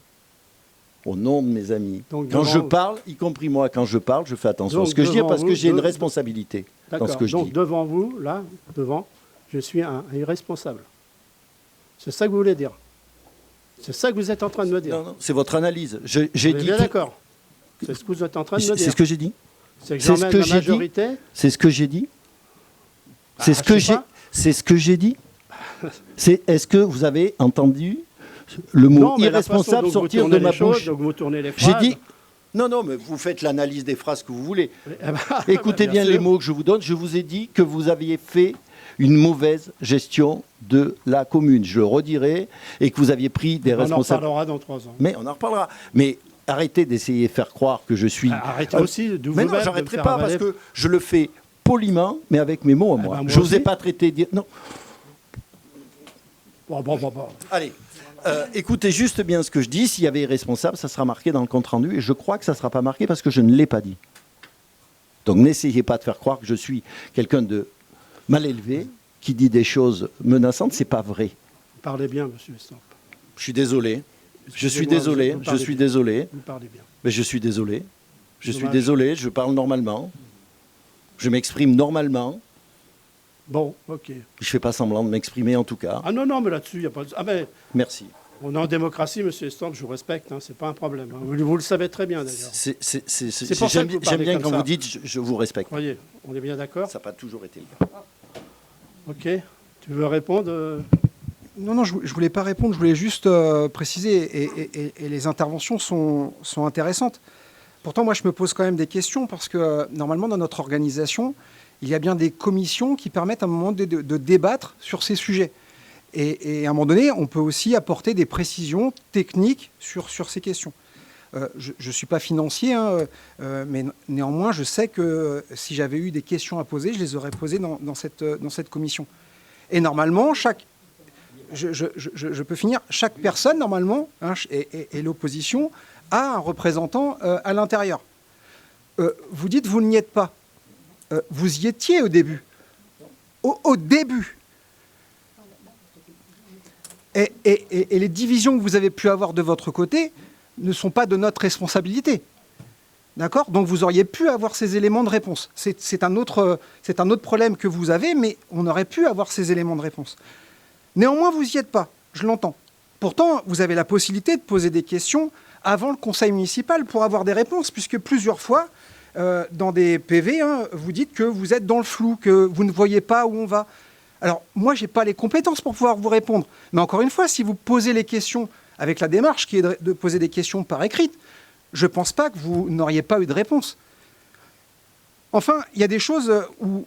au nom de mes amis,
Donc,
quand je parle, y compris moi, quand je parle, je fais attention à ce que je dis parce que j'ai une responsabilité dans ce que je dis.
Donc devant vous, là, devant, je suis un irresponsable. C'est ça que vous voulez dire? C'est ça que vous êtes en train de me dire?
Non, non, c'est votre analyse. J'ai
Vous êtes
dit
bien d'accord? C'est ce que vous êtes en train de me dire.
C'est ce que j'ai dit.
C'est que
c'est ce
j'emmène
que
la
j'ai dit.
majorité.
C'est ce que j'ai dit.
Ah,
C'est ce que
je sais
j'ai.
pas.
C'est ce que j'ai dit. Est-ce que vous avez entendu le mot
Non, mais la façon
irresponsable
dont vous
sortir
tournez
de ma
les choses,
bouche?
donc vous tournez les
J'ai
phrases.
dit. Non, mais vous faites l'analyse des phrases que vous voulez.
Eh ben,
Écoutez bien
sûr.
les mots que je vous donne. Je vous ai dit que vous aviez fait une mauvaise gestion de la commune. Je le redirai. Et que vous aviez pris des
On en
responsabilités.
reparlera dans 3 ans.
Mais on en reparlera. Mais arrêtez d'essayer de faire croire que je suis...
Arrêtez aussi de vous
Mais non, j'arrêterai pas parce que je le fais poliment, mais avec mes mots à moi.
ben, moi
Je ne vous ai
aussi.
pas traité... Non.
Bon.
Allez, écoutez juste bien ce que je dis. S'il y avait irresponsable, ça sera marqué dans le compte-rendu. Et je crois que ça ne sera pas marqué parce que je ne l'ai pas dit. Donc n'essayez pas de faire croire que je suis quelqu'un de mal élevé, qui dit des choses menaçantes. Ce n'est pas vrai.
Parlez bien, monsieur Estampe.
Je suis désolé. Je suis
Excusez-moi,
désolé.
vous
Je
parlez
suis
bien.
désolé.
Vous parlez bien.
Mais je suis désolé. Je suis
Dommage.
désolé. Je parle normalement. Je m'exprime normalement.
Bon, ok.
Je ne fais pas semblant de m'exprimer en tout cas.
Ah non, mais là-dessus, il n'y a pas de... Ah ben,
Merci.
on est en démocratie, monsieur Estampe, je vous respecte, hein, c'est pas un problème. Hein. Vous le savez très bien, d'ailleurs.
C'est
pour ça
J'aime
que vous parlez
bien
comme
quand
ça.
vous dites je vous respecte.
Voyez, on est bien d'accord?
Ça n'a pas toujours été le cas.
Ok. Tu veux répondre
Non, je voulais pas répondre, je voulais juste préciser, et les interventions sont intéressantes. Pourtant, moi, je me pose quand même des questions, parce que normalement, dans notre organisation, il y a bien des commissions qui permettent à un moment de débattre sur ces sujets. Et à un moment donné, on peut aussi apporter des précisions techniques sur ces questions. Je ne suis pas financier, hein, mais néanmoins, je sais que si j'avais eu des questions à poser, je les aurais posées dans cette commission. Et normalement, je peux finir, chaque personne, normalement, hein, et l'opposition, a un représentant à l'intérieur. Vous dites, vous n'y êtes pas. Vous y étiez au début. Au début. Et les divisions que vous avez pu avoir de votre côté ne sont pas de notre responsabilité. D'accord ? Donc vous auriez pu avoir ces éléments de réponse. C'est un autre problème que vous avez, mais on aurait pu avoir ces éléments de réponse. Néanmoins, vous n'y êtes pas, je l'entends. Pourtant, vous avez la possibilité de poser des questions avant le conseil municipal pour avoir des réponses, puisque plusieurs fois, dans des PV, vous dites que vous êtes dans le flou, que vous ne voyez pas où on va. Alors, moi, je n'ai pas les compétences pour pouvoir vous répondre. Mais encore une fois, si vous posez les questions avec la démarche qui est de poser des questions par écrit, je ne pense pas que vous n'auriez pas eu de réponse. Enfin, il y a des choses où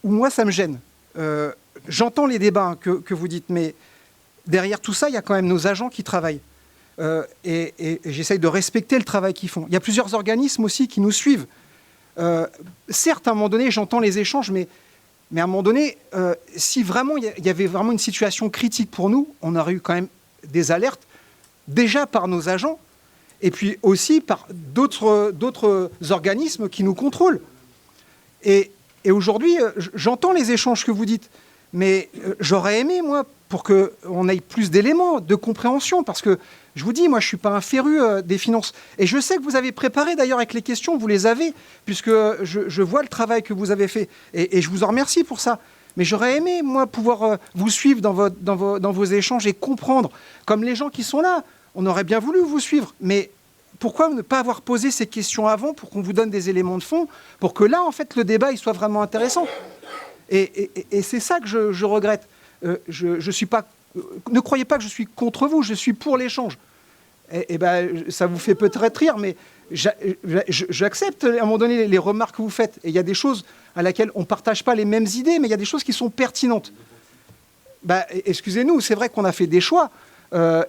moi, ça me gêne. J'entends les débats que vous dites, mais derrière tout ça, il y a quand même nos agents qui travaillent. Et j'essaye de respecter le travail qu'ils font. Il y a plusieurs organismes aussi qui nous suivent. Certes, à un moment donné, j'entends les échanges, mais à un moment donné, si vraiment il y avait vraiment une situation critique pour nous, on aurait eu quand même des alertes, déjà par nos agents, et puis aussi par d'autres organismes qui nous contrôlent. Et aujourd'hui, j'entends les échanges que vous dites, mais j'aurais aimé, moi, pour qu'on ait plus d'éléments de compréhension, parce que, je vous dis, moi, je ne suis pas un féru des finances. Et je sais que vous avez préparé, d'ailleurs, avec les questions, vous les avez, puisque je vois le travail que vous avez fait, et je vous en remercie pour ça. Mais j'aurais aimé, moi, pouvoir vous suivre dans vos échanges et comprendre, comme les gens qui sont là. On aurait bien voulu vous suivre, mais pourquoi ne pas avoir posé ces questions avant pour qu'on vous donne des éléments de fond, pour que là, en fait, le débat il soit vraiment intéressant. Et c'est ça que je regrette. Je suis pas, ne croyez pas que je suis contre vous, je suis pour l'échange. Et ben, ça vous fait peut-être rire, mais j'accepte à un moment donné les remarques que vous faites. Et il y a des choses à laquelle on ne partage pas les mêmes idées, mais il y a des choses qui sont pertinentes. Ben, excusez-nous, c'est vrai qu'on a fait des choix.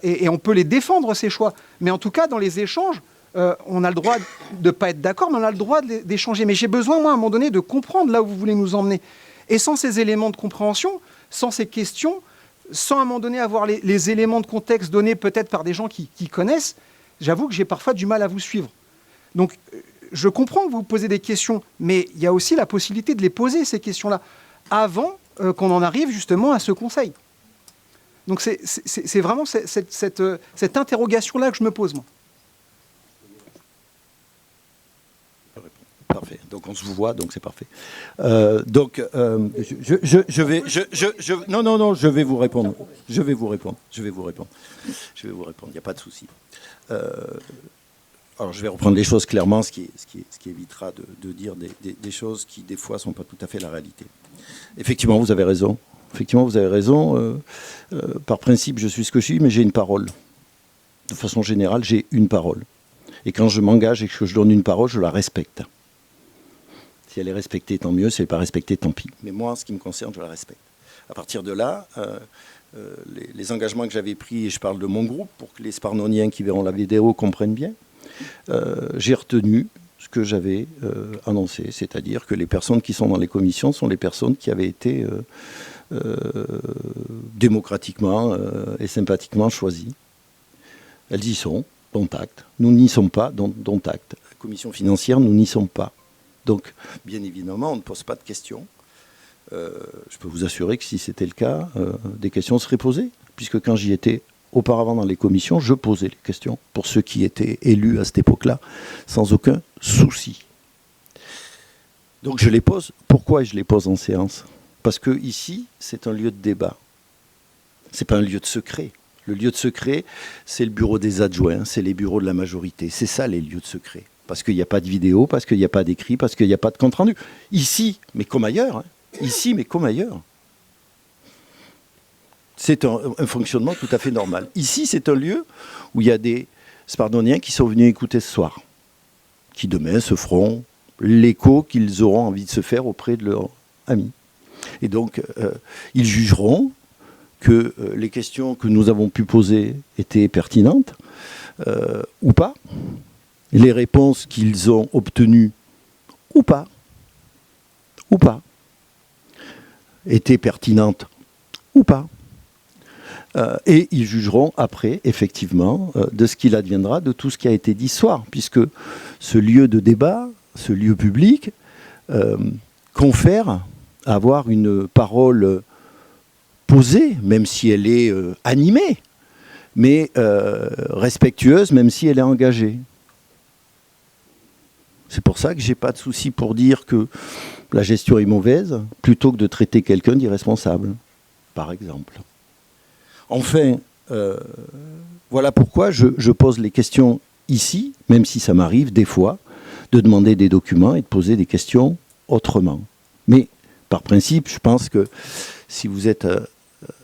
Et on peut les défendre, ces choix. Mais en tout cas, dans les échanges, on a le droit de ne pas être d'accord, mais on a le droit d'échanger. Mais j'ai besoin, moi, à un moment donné, de comprendre là où vous voulez nous emmener. Et sans ces éléments de compréhension, sans ces questions, sans à un moment donné avoir les éléments de contexte donnés peut-être par des gens qui connaissent, j'avoue que j'ai parfois du mal à vous suivre. Donc, je comprends que vous posez des questions, mais il y a aussi la possibilité de les poser, ces questions-là, avant qu'on en arrive justement à ce conseil. Donc c'est vraiment cette interrogation-là que je me pose, moi.
Parfait. Donc on se voit, donc c'est parfait. Je vais vous répondre. Je vais vous répondre. Il n'y a pas de souci. Alors je vais reprendre les choses clairement, ce qui évitera de dire des choses qui des fois sont pas tout à fait la réalité. Effectivement, vous avez raison. Par principe, je suis ce que je suis, mais j'ai une parole. De façon générale, j'ai une parole. Et quand je m'engage et que je donne une parole, je la respecte. Si elle est respectée, tant mieux. Si elle n'est pas respectée, tant pis. Mais moi, en ce qui me concerne, je la respecte. À partir de là, les engagements que j'avais pris, et je parle de mon groupe, pour que les Sparnoniens qui verront la vidéo comprennent bien, j'ai retenu ce que j'avais annoncé. C'est-à-dire que les personnes qui sont dans les commissions sont les personnes qui avaient été démocratiquement et sympathiquement choisies. Elles y sont, dont acte. Nous n'y sommes pas, dont acte. La commission financière, nous n'y sommes pas. Donc, bien évidemment, on ne pose pas de questions. Je peux vous assurer que si c'était le cas, des questions seraient posées, puisque quand j'y étais auparavant dans les commissions, je posais les questions pour ceux qui étaient élus à cette époque-là, sans aucun souci. Donc je les pose. Pourquoi je les pose en séance ? Parce que ici, c'est un lieu de débat. C'est pas un lieu de secret. Le lieu de secret, c'est le bureau des adjoints, c'est les bureaux de la majorité. C'est ça les lieux de secret. Parce qu'il n'y a pas de vidéo, parce qu'il n'y a pas d'écrit, parce qu'il n'y a pas de compte-rendu. Ici, mais comme ailleurs. Ici, mais comme ailleurs. C'est un fonctionnement tout à fait normal. Ici, c'est un lieu où il y a des Sparnoniens qui sont venus écouter ce soir, qui demain se feront l'écho qu'ils auront envie de se faire auprès de leurs amis. Et donc, ils jugeront que les questions que nous avons pu poser étaient pertinentes ou pas. Les réponses qu'ils ont obtenues ou pas, étaient pertinentes ou pas. Et ils jugeront après, effectivement, de ce qu'il adviendra de tout ce qui a été dit ce soir, puisque ce lieu de débat, ce lieu public, confère à avoir une parole posée, même si elle est animée, mais respectueuse, même si elle est engagée. C'est pour ça que j'ai pas de souci pour dire que la gestion est mauvaise, plutôt que de traiter quelqu'un d'irresponsable, par exemple. Enfin, voilà pourquoi je pose les questions ici, même si ça m'arrive des fois de demander des documents et de poser des questions autrement. Mais par principe, je pense que si vous êtes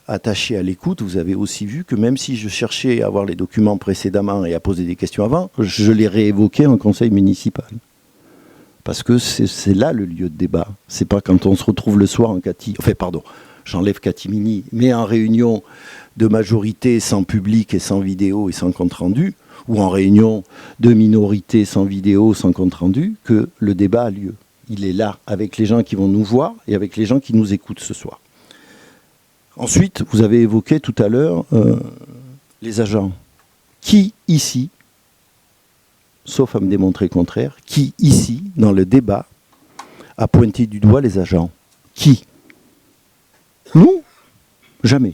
attaché à l'écoute, vous avez aussi vu que même si je cherchais à avoir les documents précédemment et à poser des questions avant, je les réévoquais en conseil municipal. Parce que c'est là le lieu de débat. C'est pas quand on se retrouve le soir en catimini, enfin pardon, j'enlève catimini, mais en réunion de majorité sans public et sans vidéo et sans compte-rendu, ou en réunion de minorité sans vidéo, sans compte-rendu, que le débat a lieu. Il est là, avec les gens qui vont nous voir et avec les gens qui nous écoutent ce soir. Ensuite, vous avez évoqué tout à l'heure les agents. Qui ici, sauf à me démontrer le contraire, qui ici, dans le débat, a pointé du doigt les agents? Qui? Nous? Jamais.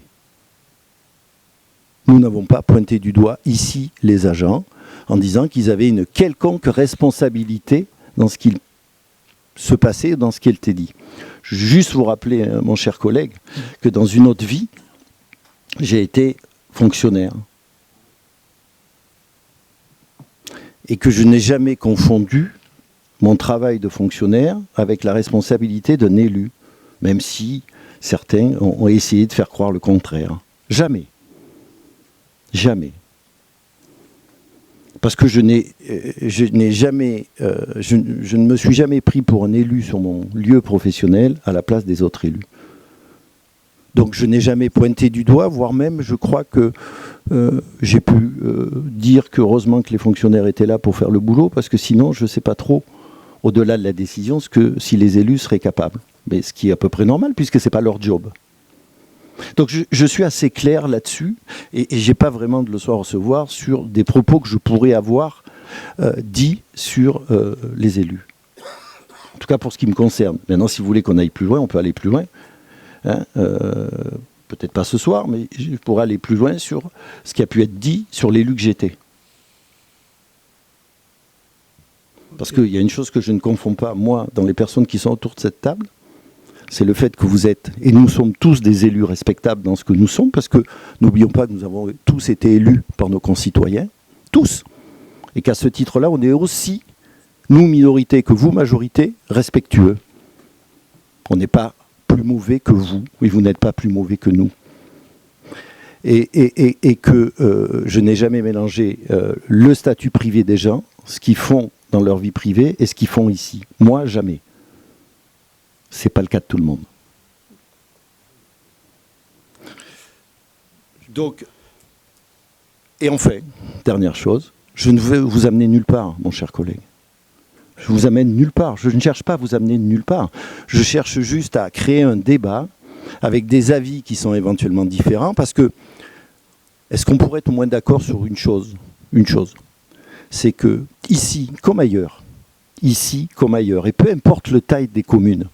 Nous n'avons pas pointé du doigt ici les agents en disant qu'ils avaient une quelconque responsabilité dans ce qu'il se passait, dans ce qui était dit. Je veux juste vous rappeler, mon cher collègue, que dans une autre vie, j'ai été fonctionnaire. Et que je n'ai jamais confondu mon travail de fonctionnaire avec la responsabilité d'un élu, même si certains ont essayé de faire croire le contraire. Jamais. Jamais. Parce que je ne me suis jamais pris pour un élu sur mon lieu professionnel à la place des autres élus. Donc je n'ai jamais pointé du doigt, voire même je crois que j'ai pu dire qu'heureusement que les fonctionnaires étaient là pour faire le boulot, parce que sinon je ne sais pas trop, au-delà de la décision, si les élus seraient capables. Mais ce qui est à peu près normal, puisque ce n'est pas leur job. Donc je suis assez clair là-dessus, et je n'ai pas vraiment de leçon à recevoir sur des propos que je pourrais avoir dits sur les élus. En tout cas pour ce qui me concerne. Maintenant, si vous voulez qu'on aille plus loin, on peut aller plus loin. Hein, peut-être pas ce soir, mais je pourrais aller plus loin sur ce qui a pu être dit sur l'élu que j'étais. Parce qu'il y a une chose que je ne confonds pas, moi, dans les personnes qui sont autour de cette table, c'est le fait que vous êtes, et nous sommes tous des élus respectables dans ce que nous sommes, parce que n'oublions pas que nous avons tous été élus par nos concitoyens, tous, et qu'à ce titre-là, on est aussi, nous minorité que vous majorité, respectueux. On n'est pas plus mauvais que vous, et vous n'êtes pas plus mauvais que nous. Et que je n'ai jamais mélangé le statut privé des gens, ce qu'ils font dans leur vie privée, et ce qu'ils font ici. Moi, jamais. Ce n'est pas le cas de tout le monde. Donc, et enfin, dernière chose, je ne veux vous amener nulle part, mon cher collègue. Je vous amène nulle part. Je ne cherche pas à vous amener nulle part. Je cherche juste à créer un débat avec des avis qui sont éventuellement différents, parce que, est-ce qu'on pourrait être au moins d'accord sur une chose, c'est que ici comme ailleurs, et peu importe le taille des communes,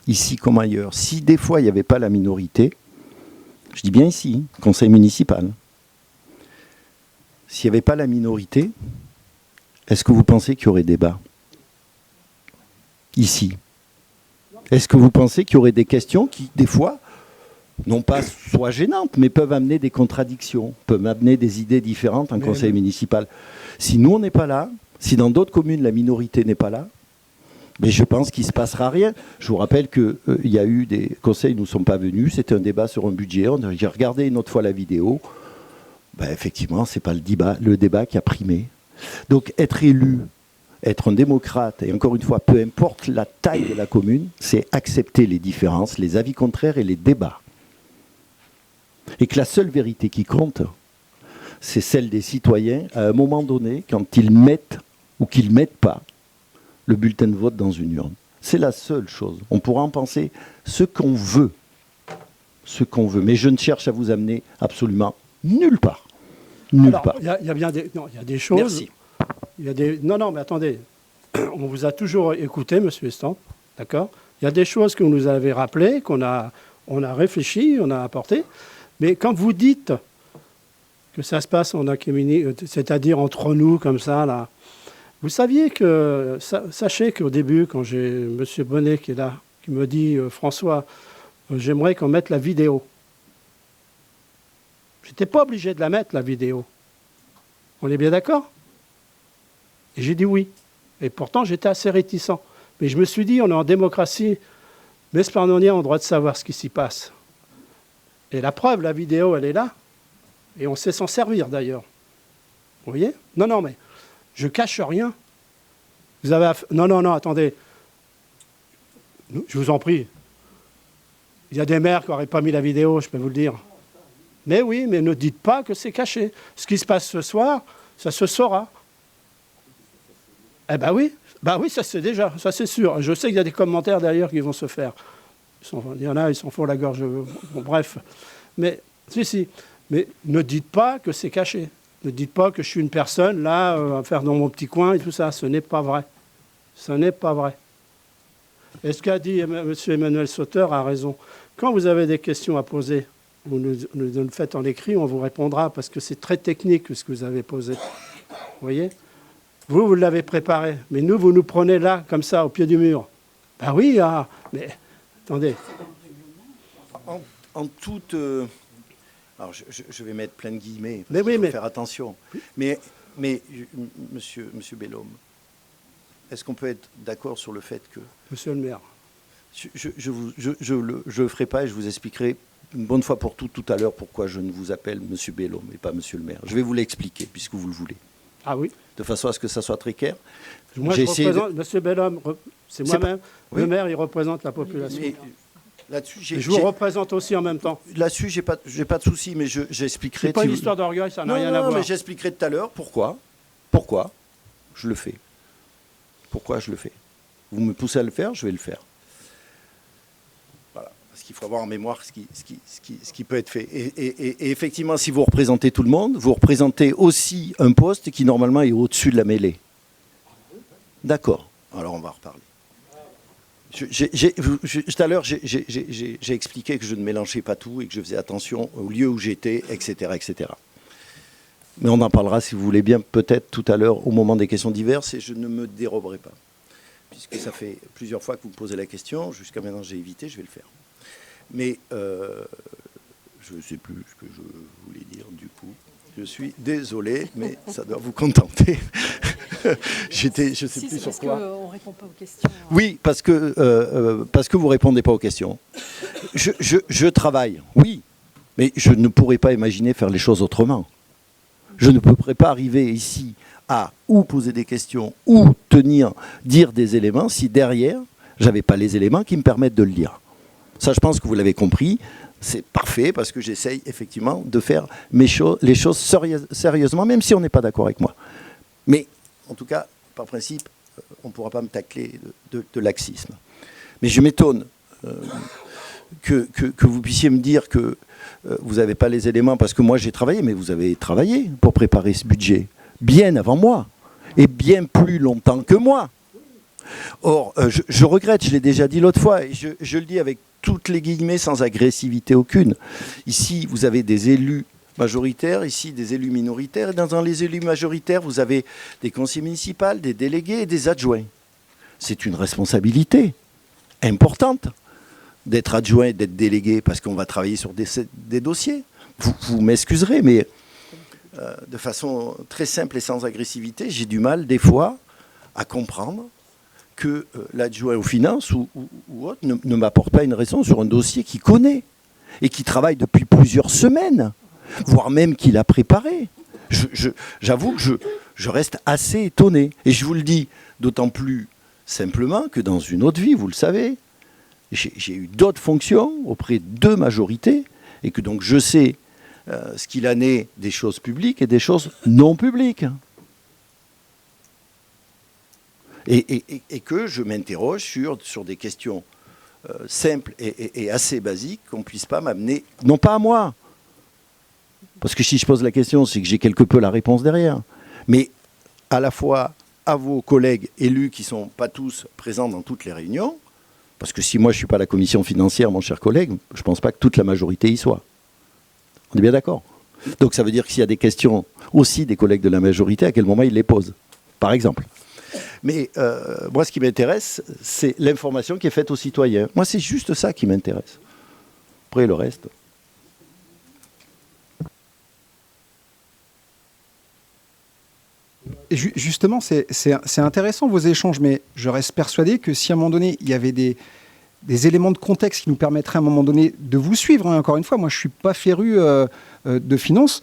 ici comme ailleurs, si des fois il n'y avait pas la minorité, je dis bien ici, conseil municipal, s'il n'y avait pas la minorité, est-ce que vous pensez qu'il y aurait débat ici? Est-ce que vous pensez qu'il y aurait des questions qui, des fois, non pas soit gênantes, mais peuvent amener des contradictions, peuvent amener des idées différentes en conseil municipal? Si nous, on n'est pas là, si dans d'autres communes, la minorité n'est pas là, mais je pense qu'il ne se passera rien. Je vous rappelle qu'il y a eu des conseils, nous ne sommes pas venus, c'était un débat sur un budget, j'ai regardé une autre fois la vidéo, ben, effectivement, ce n'est pas le débat qui a primé. Donc être élu, être un démocrate, et encore une fois, peu importe la taille de la commune, c'est accepter les différences, les avis contraires et les débats. Et que la seule vérité qui compte, c'est celle des citoyens, à un moment donné, quand ils mettent ou qu'ils ne mettent pas le bulletin de vote dans une urne. C'est la seule chose. On pourra en penser ce qu'on veut. Mais je ne cherche à vous amener absolument nulle part. Nulle part.
Il y a bien des choses.
Merci.
Non, mais attendez. On vous a toujours écouté, M. Estampe, d'accord? Il y a des choses que vous nous avez rappelées, on a réfléchi, on a apporté. Mais quand vous dites que ça se passe en académie, c'est-à-dire entre nous, comme ça, là, Vous saviez que, sachez qu'au début, quand j'ai M. Bonnet qui est là, qui me dit François, j'aimerais qu'on mette la vidéo. Je n'étais pas obligé de la mettre, la vidéo. On est bien d'accord? Et j'ai dit oui. Et pourtant, j'étais assez réticent. Mais je me suis dit, on est en démocratie, les Esplanadiens ont le droit de savoir ce qui s'y passe. Et la preuve, la vidéo, elle est là. Et on sait s'en servir, d'ailleurs. Vous voyez? Non, non, mais je cache rien. Vous avez non, non, non, attendez. Je vous en prie. Il y a des maires qui n'auraient pas mis la vidéo, je peux vous le dire. Mais oui, mais ne dites pas que c'est caché. Ce qui se passe ce soir, ça se saura. Eh ben oui, ça c'est déjà, ça c'est sûr. Je sais qu'il y a des commentaires d'ailleurs qui vont se faire. Il y en a, ils s'en font la gorge. Bon, bref. Mais, si. Mais ne dites pas que c'est caché. Ne dites pas que je suis une personne, là, à faire dans mon petit coin et tout ça. Ce n'est pas vrai. Ce n'est pas vrai. Et ce qu'a dit M. Emmanuel Sauter a raison. Quand vous avez des questions à poser, vous nous le faites en écrit, on vous répondra, parce que c'est très technique ce que vous avez posé. Vous voyez? Vous l'avez préparé. Mais nous, vous nous prenez là, comme ça, au pied du mur. Ben oui, mais attendez.
En toute... alors, je vais mettre plein de guillemets,
mais oui,
faut
mais...
faire attention. Mais monsieur Bellhomme, est-ce qu'on peut être d'accord sur le fait que...
Monsieur le maire.
Je le ferai pas et je vous expliquerai une bonne fois pour tout à l'heure pourquoi je ne vous appelle monsieur Bellhomme et pas monsieur le maire. Je vais vous l'expliquer, puisque vous le voulez.
Ah oui.
De façon à ce que ça soit très clair.
Moi, je représente, monsieur Bellhomme, c'est moi-même.
Oui.
Le maire, il représente la population.
Mais là-dessus,
je vous représente aussi en même temps.
Là-dessus, j'ai pas de souci, mais j'expliquerai.
C'est pas une histoire d'orgueil, ça n'a rien à voir.
Mais j'expliquerai tout à l'heure pourquoi je le fais. Pourquoi je le fais. Vous me poussez à le faire, je vais le faire. Voilà. Parce qu'il faut avoir en mémoire ce qui peut être fait. Et effectivement, si vous représentez tout le monde, vous représentez aussi un poste qui, normalement, est au-dessus de la mêlée. D'accord. Alors, on va reparler. Tout à l'heure, j'ai expliqué que je ne mélangeais pas tout et que je faisais attention au lieu où j'étais, etc., etc. Mais on en parlera, si vous voulez bien, peut-être tout à l'heure, au moment des questions diverses, et je ne me déroberai pas. Puisque ça fait plusieurs fois que vous me posez la question, jusqu'à maintenant j'ai évité, je vais le faire. Mais je ne sais plus ce que je voulais dire du coup. Je suis désolé, mais ça doit vous contenter. Je ne sais plus sur quoi.
Parce qu'on ne répond pas aux questions.
Oui, parce que vous ne répondez pas aux questions. Je travaille, oui, mais je ne pourrais pas imaginer faire les choses autrement. Je ne pourrais pas arriver ici à ou poser des questions ou dire des éléments si derrière, je n'avais pas les éléments qui me permettent de le lire. Ça, je pense que vous l'avez compris. C'est parfait parce que j'essaye effectivement de faire les choses sérieusement, même si on n'est pas d'accord avec moi. Mais en tout cas, par principe, on ne pourra pas me tacler de laxisme. Mais je m'étonne que vous puissiez me dire que vous n'avez pas les éléments parce que moi j'ai travaillé, mais vous avez travaillé pour préparer ce budget, bien avant moi, et bien plus longtemps que moi. Or, je regrette, je l'ai déjà dit l'autre fois, et je le dis avec toutes les guillemets sans agressivité aucune. Ici, vous avez des élus majoritaires, ici des élus minoritaires, et dans les élus majoritaires, vous avez des conseillers municipaux, des délégués et des adjoints. C'est une responsabilité importante d'être adjoint et d'être délégué, parce qu'on va travailler sur des dossiers. Vous m'excuserez, mais de façon très simple et sans agressivité, j'ai du mal, des fois, à comprendre que l'adjoint aux finances ou autre ne m'apporte pas une raison sur un dossier qu'il connaît et qui travaille depuis plusieurs semaines, voire même qu'il a préparé. J'avoue que je reste assez étonné. Et je vous le dis d'autant plus simplement que dans une autre vie, vous le savez, j'ai eu d'autres fonctions auprès de deux majorités et que donc je sais ce qu'il en est des choses publiques et des choses non publiques. Et que je m'interroge sur des questions simples et assez basiques qu'on ne puisse pas m'amener, non pas à moi, parce que si je pose la question, c'est que j'ai quelque peu la réponse derrière, mais à la fois à vos collègues élus qui ne sont pas tous présents dans toutes les réunions, parce que si moi je ne suis pas à la commission financière, mon cher collègue, je ne pense pas que toute la majorité y soit. On est bien d'accord? Donc ça veut dire que s'il y a des questions aussi des collègues de la majorité, à quel moment ils les posent, par exemple. Mais moi, ce qui m'intéresse, c'est l'information qui est faite aux citoyens. Moi, c'est juste ça qui m'intéresse. Après, le reste...
Et justement, c'est intéressant vos échanges, mais je reste persuadé que si à un moment donné, il y avait des éléments de contexte qui nous permettraient à un moment donné de vous suivre, hein, encore une fois, moi je ne suis pas féru de finance,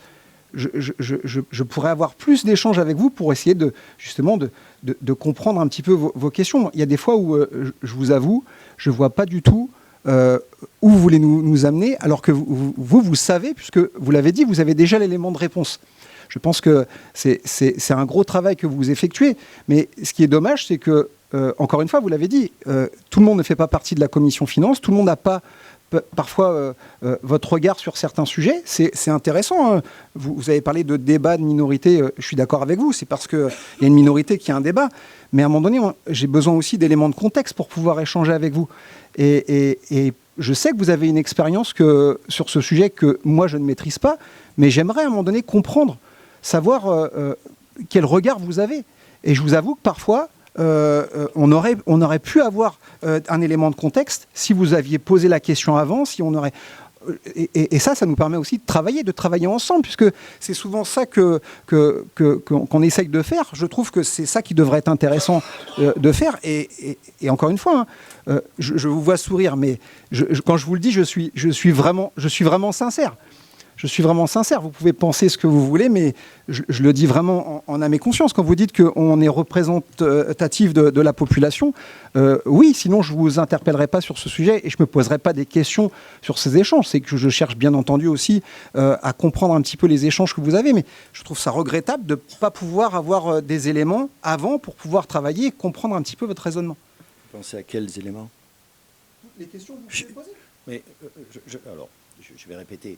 je pourrais avoir plus d'échanges avec vous pour essayer justement de comprendre un petit peu vos questions. Il y a des fois où, je vous avoue, je ne vois pas du tout où vous voulez nous amener, alors que vous savez, puisque vous l'avez dit, vous avez déjà l'élément de réponse. Je pense que c'est un gros travail que vous effectuez. Mais ce qui est dommage, c'est que, encore une fois, vous l'avez dit, tout le monde ne fait pas partie de la commission finance, tout le monde n'a pas parfois votre regard sur certains sujets. C'est intéressant. Hein. Vous avez parlé de débat de minorité, je suis d'accord avec vous, c'est parce qu'il y a une minorité qui a un débat. Mais à un moment donné, j'ai besoin aussi d'éléments de contexte pour pouvoir échanger avec vous. Et je sais que vous avez une expérience sur ce sujet que moi, je ne maîtrise pas, mais j'aimerais à un moment donné comprendre, savoir quel regard vous avez. Et je vous avoue que parfois, on aurait pu avoir un élément de contexte si vous aviez posé la question avant, si on aurait... Et ça nous permet aussi de travailler ensemble, puisque c'est souvent ça qu'on essaye de faire. Je trouve que c'est ça qui devrait être intéressant de faire. Et encore une fois, hein, je vous vois sourire, mais quand je vous le dis, je suis vraiment sincère. Je suis vraiment sincère. Vous pouvez penser ce que vous voulez, mais je le dis vraiment en âme et conscience. Quand vous dites qu'on est représentatif de la population, oui, sinon je ne vous interpellerai pas sur ce sujet et je ne me poserai pas des questions sur ces échanges. C'est que je cherche bien entendu aussi à comprendre un petit peu les échanges que vous avez, mais je trouve ça regrettable de ne pas pouvoir avoir des éléments avant pour pouvoir travailler et comprendre un petit peu votre raisonnement.
Vous pensez à quels éléments?
Les questions que vous pouvez poser.
Mais alors, je vais répéter.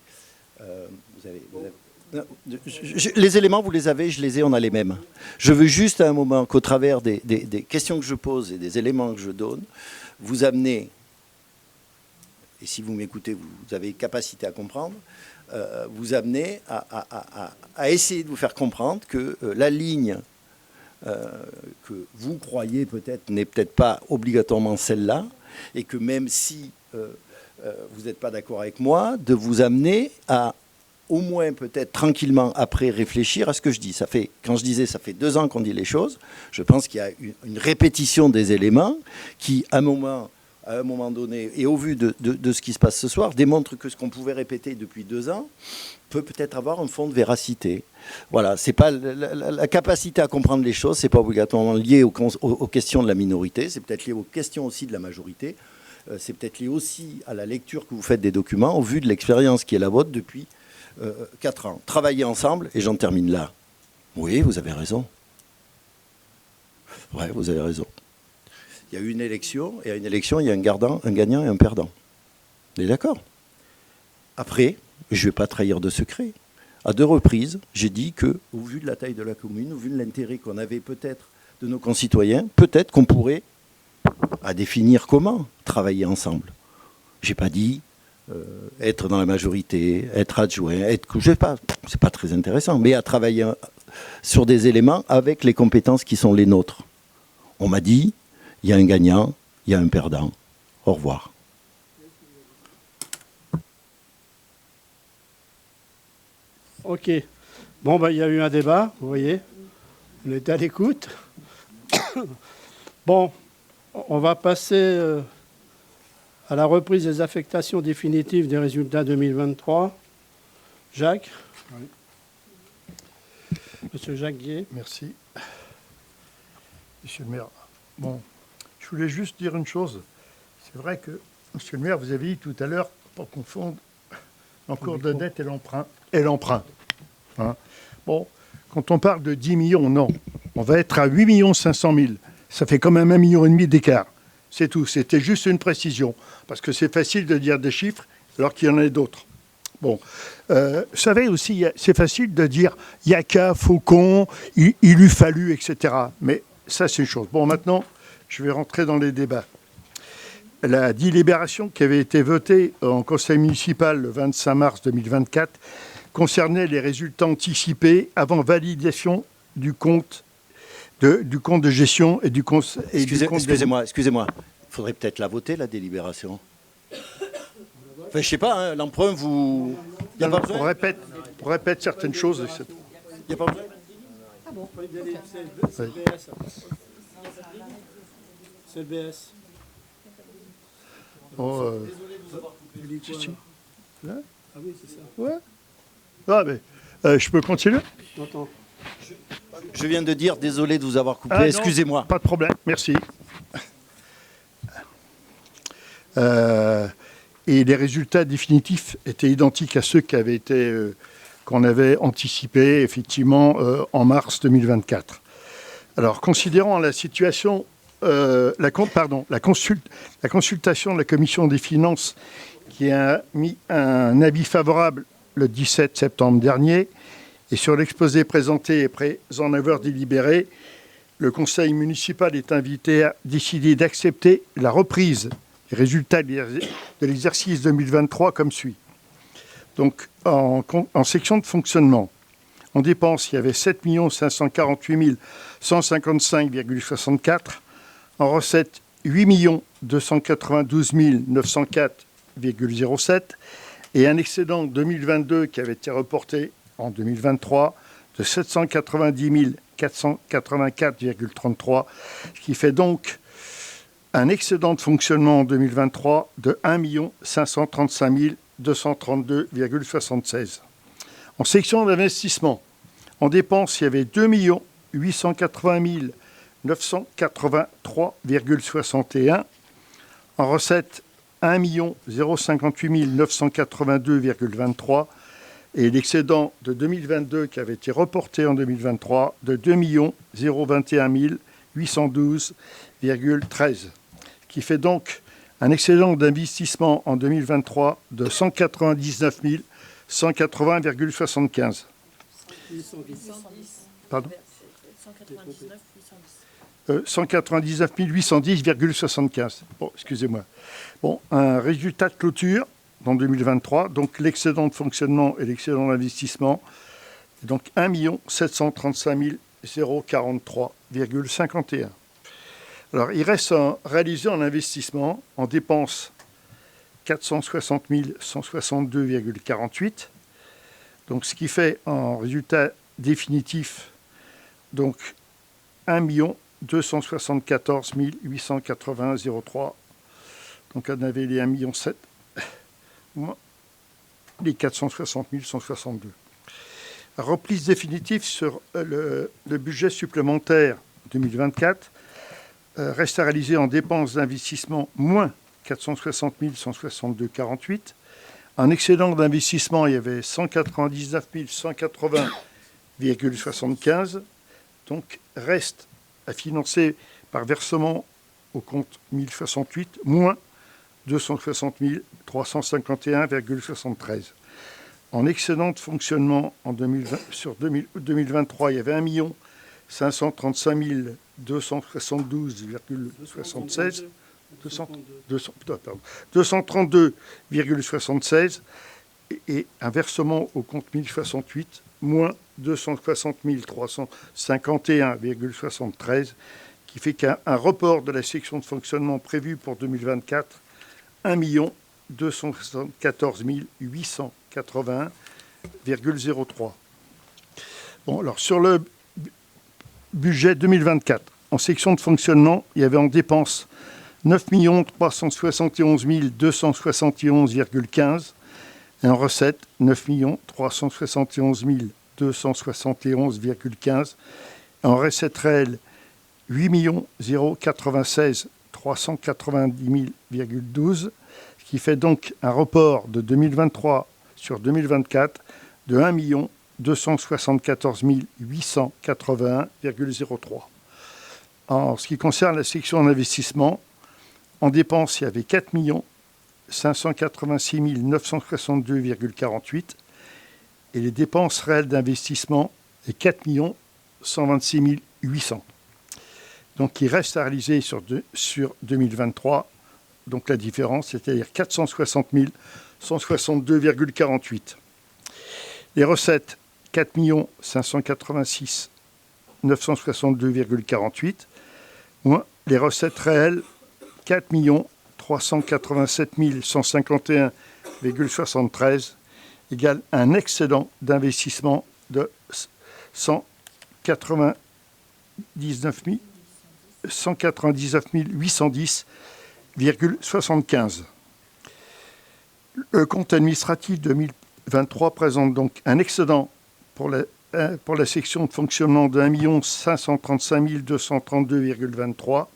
Les éléments, vous les avez, je les ai, on a les mêmes. Je veux juste à un moment qu'au travers des questions que je pose et des éléments que je donne, vous amenez, et si vous m'écoutez, vous avez capacité à comprendre, vous amenez à essayer de vous faire comprendre que la ligne que vous croyez peut-être n'est peut-être pas obligatoirement celle-là, et que même si... vous n'êtes pas d'accord avec moi, de vous amener à, au moins peut-être tranquillement après, réfléchir à ce que je dis. Quand je disais, ça fait 2 ans qu'on dit les choses, je pense qu'il y a une répétition des éléments qui, à un moment donné, et au vu de ce qui se passe ce soir, démontre que ce qu'on pouvait répéter depuis 2 ans peut-être avoir un fond de véracité. Voilà, c'est pas la capacité à comprendre les choses, c'est pas obligatoirement lié aux questions de la minorité, c'est peut-être lié aux questions aussi de la majorité. C'est peut-être lié aussi à la lecture que vous faites des documents, au vu de l'expérience qui est la vôtre depuis 4 ans. Travailler ensemble, et j'en termine là. Oui, vous avez raison. Oui, vous avez raison. Il y a eu une élection, et à une élection, il y a un gagnant et un perdant. Vous êtes d'accord? Après, je ne vais pas trahir de secret. À 2 reprises, j'ai dit que, au vu de la taille de la commune, au vu de l'intérêt qu'on avait peut-être de nos concitoyens, peut-être qu'on pourrait à définir comment travailler ensemble. Je n'ai pas dit être dans la majorité, être adjoint, je sais pas, c'est pas très intéressant, mais à travailler sur des éléments avec les compétences qui sont les nôtres. On m'a dit, il y a un gagnant, il y a un perdant. Au revoir.
Ok. Bon, il y a eu un débat, vous voyez. On était à l'écoute. Bon. On va passer à la reprise des affectations définitives des résultats 2023. Jacques. Oui. Monsieur Jacques Guier.
Merci. Monsieur le maire. Bon, je voulais juste dire une chose. C'est vrai que, monsieur le maire, vous avez dit tout à l'heure, pas confondre l'encours de dette et l'emprunt. Hein? Bon, quand on parle de 10 millions, non. On va être à 8 500 000. Ça fait quand même 1,5 million d'écart. C'est tout. C'était juste une précision. Parce que c'est facile de dire des chiffres alors qu'il y en a d'autres. Bon. Vous savez aussi, c'est facile de dire Yaka, Faucon, il eût fallu, etc. Mais ça, c'est une chose. Bon, maintenant, je vais rentrer dans les débats. La délibération qui avait été votée en conseil municipal le 25 mars 2024 concernait les résultats anticipés avant validation du compte du compte de gestion et du compte...
Excusez-moi. Il faudrait peut-être la voter, la délibération. Enfin, je sais pas, hein, l'emprunt, vous... Il n'y a pas besoin.
On répète certaines choses.
Il n'y a pas besoin.
C'est le BS.
Oh,
Si.
Là
Ah oui, c'est ça.
ouais. Ah, mais je peux continuer?
J'entends.
Je viens de dire, désolé de vous avoir coupé,
Ah, non,
excusez-moi.
Pas de problème, merci. Et les résultats définitifs étaient identiques à ceux qui avaient été, qu'on avait anticipés effectivement en mars 2024. Alors, considérant la situation, la consultation de la Commission des finances qui a mis un avis favorable le 17 septembre dernier, et sur l'exposé présenté et après en avoir délibéré, le Conseil municipal est invité à décider d'accepter la reprise des résultats de l'exercice 2023 comme suit. Donc, en section de fonctionnement, en dépenses, il y avait 7 548 155,64. En recettes, 8 292 904,07. Et un excédent 2022 qui avait été reporté en 2023 de 790 484,33, ce qui fait donc un excédent de fonctionnement en 2023 de 1 535 232,76. En section d'investissement, en dépenses, il y avait 2 880 983,61. En recettes, 1 058 982,23. Et l'excédent de 2022 qui avait été reporté en 2023 de 2 021 812,13, qui fait donc un excédent d'investissement en 2023 de 199 180,75. Pardon 199 810,75. Bon, excusez-moi. Bon, un résultat de clôture dans 2023, donc l'excédent de fonctionnement et l'excédent d'investissement, donc 1 735 043,51. Alors, il reste à réaliser en investissement, en dépenses, 460 162,48. Donc, ce qui fait en résultat définitif, donc 1 274 880,03. Donc, on avait les 1,7 million, les 460 162. Reprise définitive sur le budget supplémentaire 2024 reste à réaliser en dépenses d'investissement moins 460 162,48. En excédent d'investissement, il y avait 199 180,75. Donc, reste à financer par versement au compte 1068, moins 260 351,73. En excédent de fonctionnement en 2023, il y avait 1 535 272,76. 232,76 et un versement au compte 1068, moins 260 351,73, qui fait qu'un report de la section de fonctionnement prévue pour 2024, 1 274 881,03. Bon, alors sur le budget 2024, en section de fonctionnement, il y avait en dépenses 9 371 271,15 et en recettes 9 371 271,15. En recettes réelles 8 096 390,12, ce qui fait donc un report de 2023 sur 2024 de 1 274 881,03. En ce qui concerne la section d'investissement, en dépenses, il y avait 4 586 962,48 et les dépenses réelles d'investissement est 4 126 800. Donc, il reste à réaliser sur 2023, donc la différence, c'est-à-dire 460 162,48. Les recettes, 4 586 962,48, moins les recettes réelles, 4 387 151,73, égale un excédent d'investissement de 199 810,75. Le compte administratif 2023 présente donc un excédent pour la section de fonctionnement de 1 535 232,23,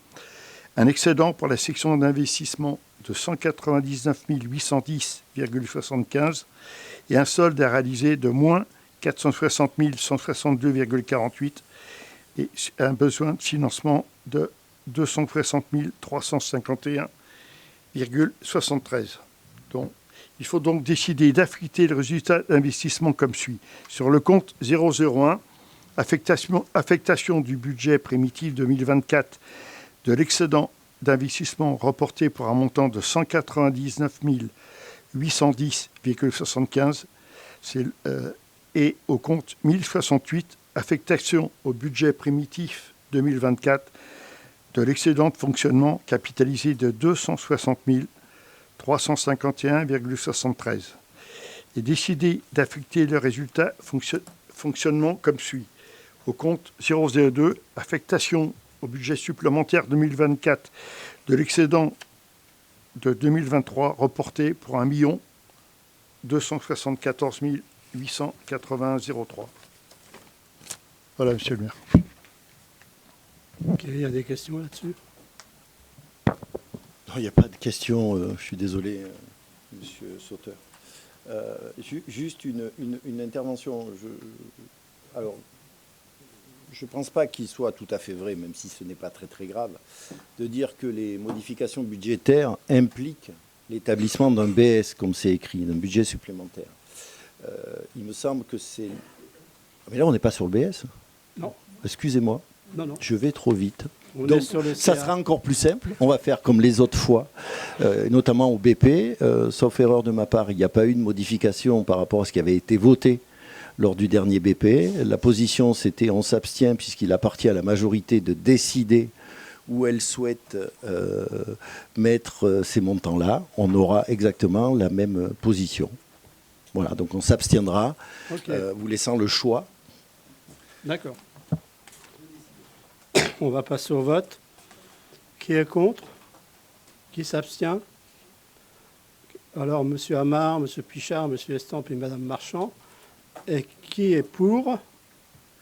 un excédent pour la section d'investissement de 199 810,75 et un solde à réaliser de moins 460 162,48 et un besoin de financement de 260 351,73. Donc, il faut donc décider d'affecter le résultat d'investissement comme suit. Sur le compte 001, affectation du budget primitif 2024 de l'excédent d'investissement reporté pour un montant de 199 810,75 et au compte 1068, affectation au budget primitif 2024 de l'excédent de fonctionnement capitalisé de 260 351,73 et décider d'affecter le résultat fonctionnement comme suit. Au compte 002, affectation au budget supplémentaire 2024 de l'excédent de 2023 reporté pour 1 274 881,03. Voilà, monsieur le maire.
Ok, il y a des questions là-dessus?
Non, il n'y a pas de question, je suis désolé, monsieur Sauteur. Juste une intervention. Alors, je ne pense pas qu'il soit tout à fait vrai, même si ce n'est pas très très grave, de dire que les modifications budgétaires impliquent l'établissement d'un BS, comme c'est écrit, d'un budget supplémentaire. Il me semble que c'est... Mais là, on n'est pas sur le BS.
Non.
Excusez-moi.
Non, non.
Je vais trop vite.
On
Donc,
est sur les
ça
CA.
sera encore plus simple. On va faire comme les autres fois, notamment au BP. Sauf erreur de ma part, il n'y a pas eu de modification par rapport à ce qui avait été voté lors du dernier BP. La position, c'était on s'abstient puisqu'il appartient à la majorité de décider où elle souhaite mettre ces montants-là. On aura exactement la même position. Voilà, donc on s'abstiendra,
Ok.
vous laissant le choix.
D'accord. On va passer au vote. Qui est contre? Qui s'abstient? Alors, M. Amar, M. Pichard, M. Estampe et Mme Marchand. Et qui est pour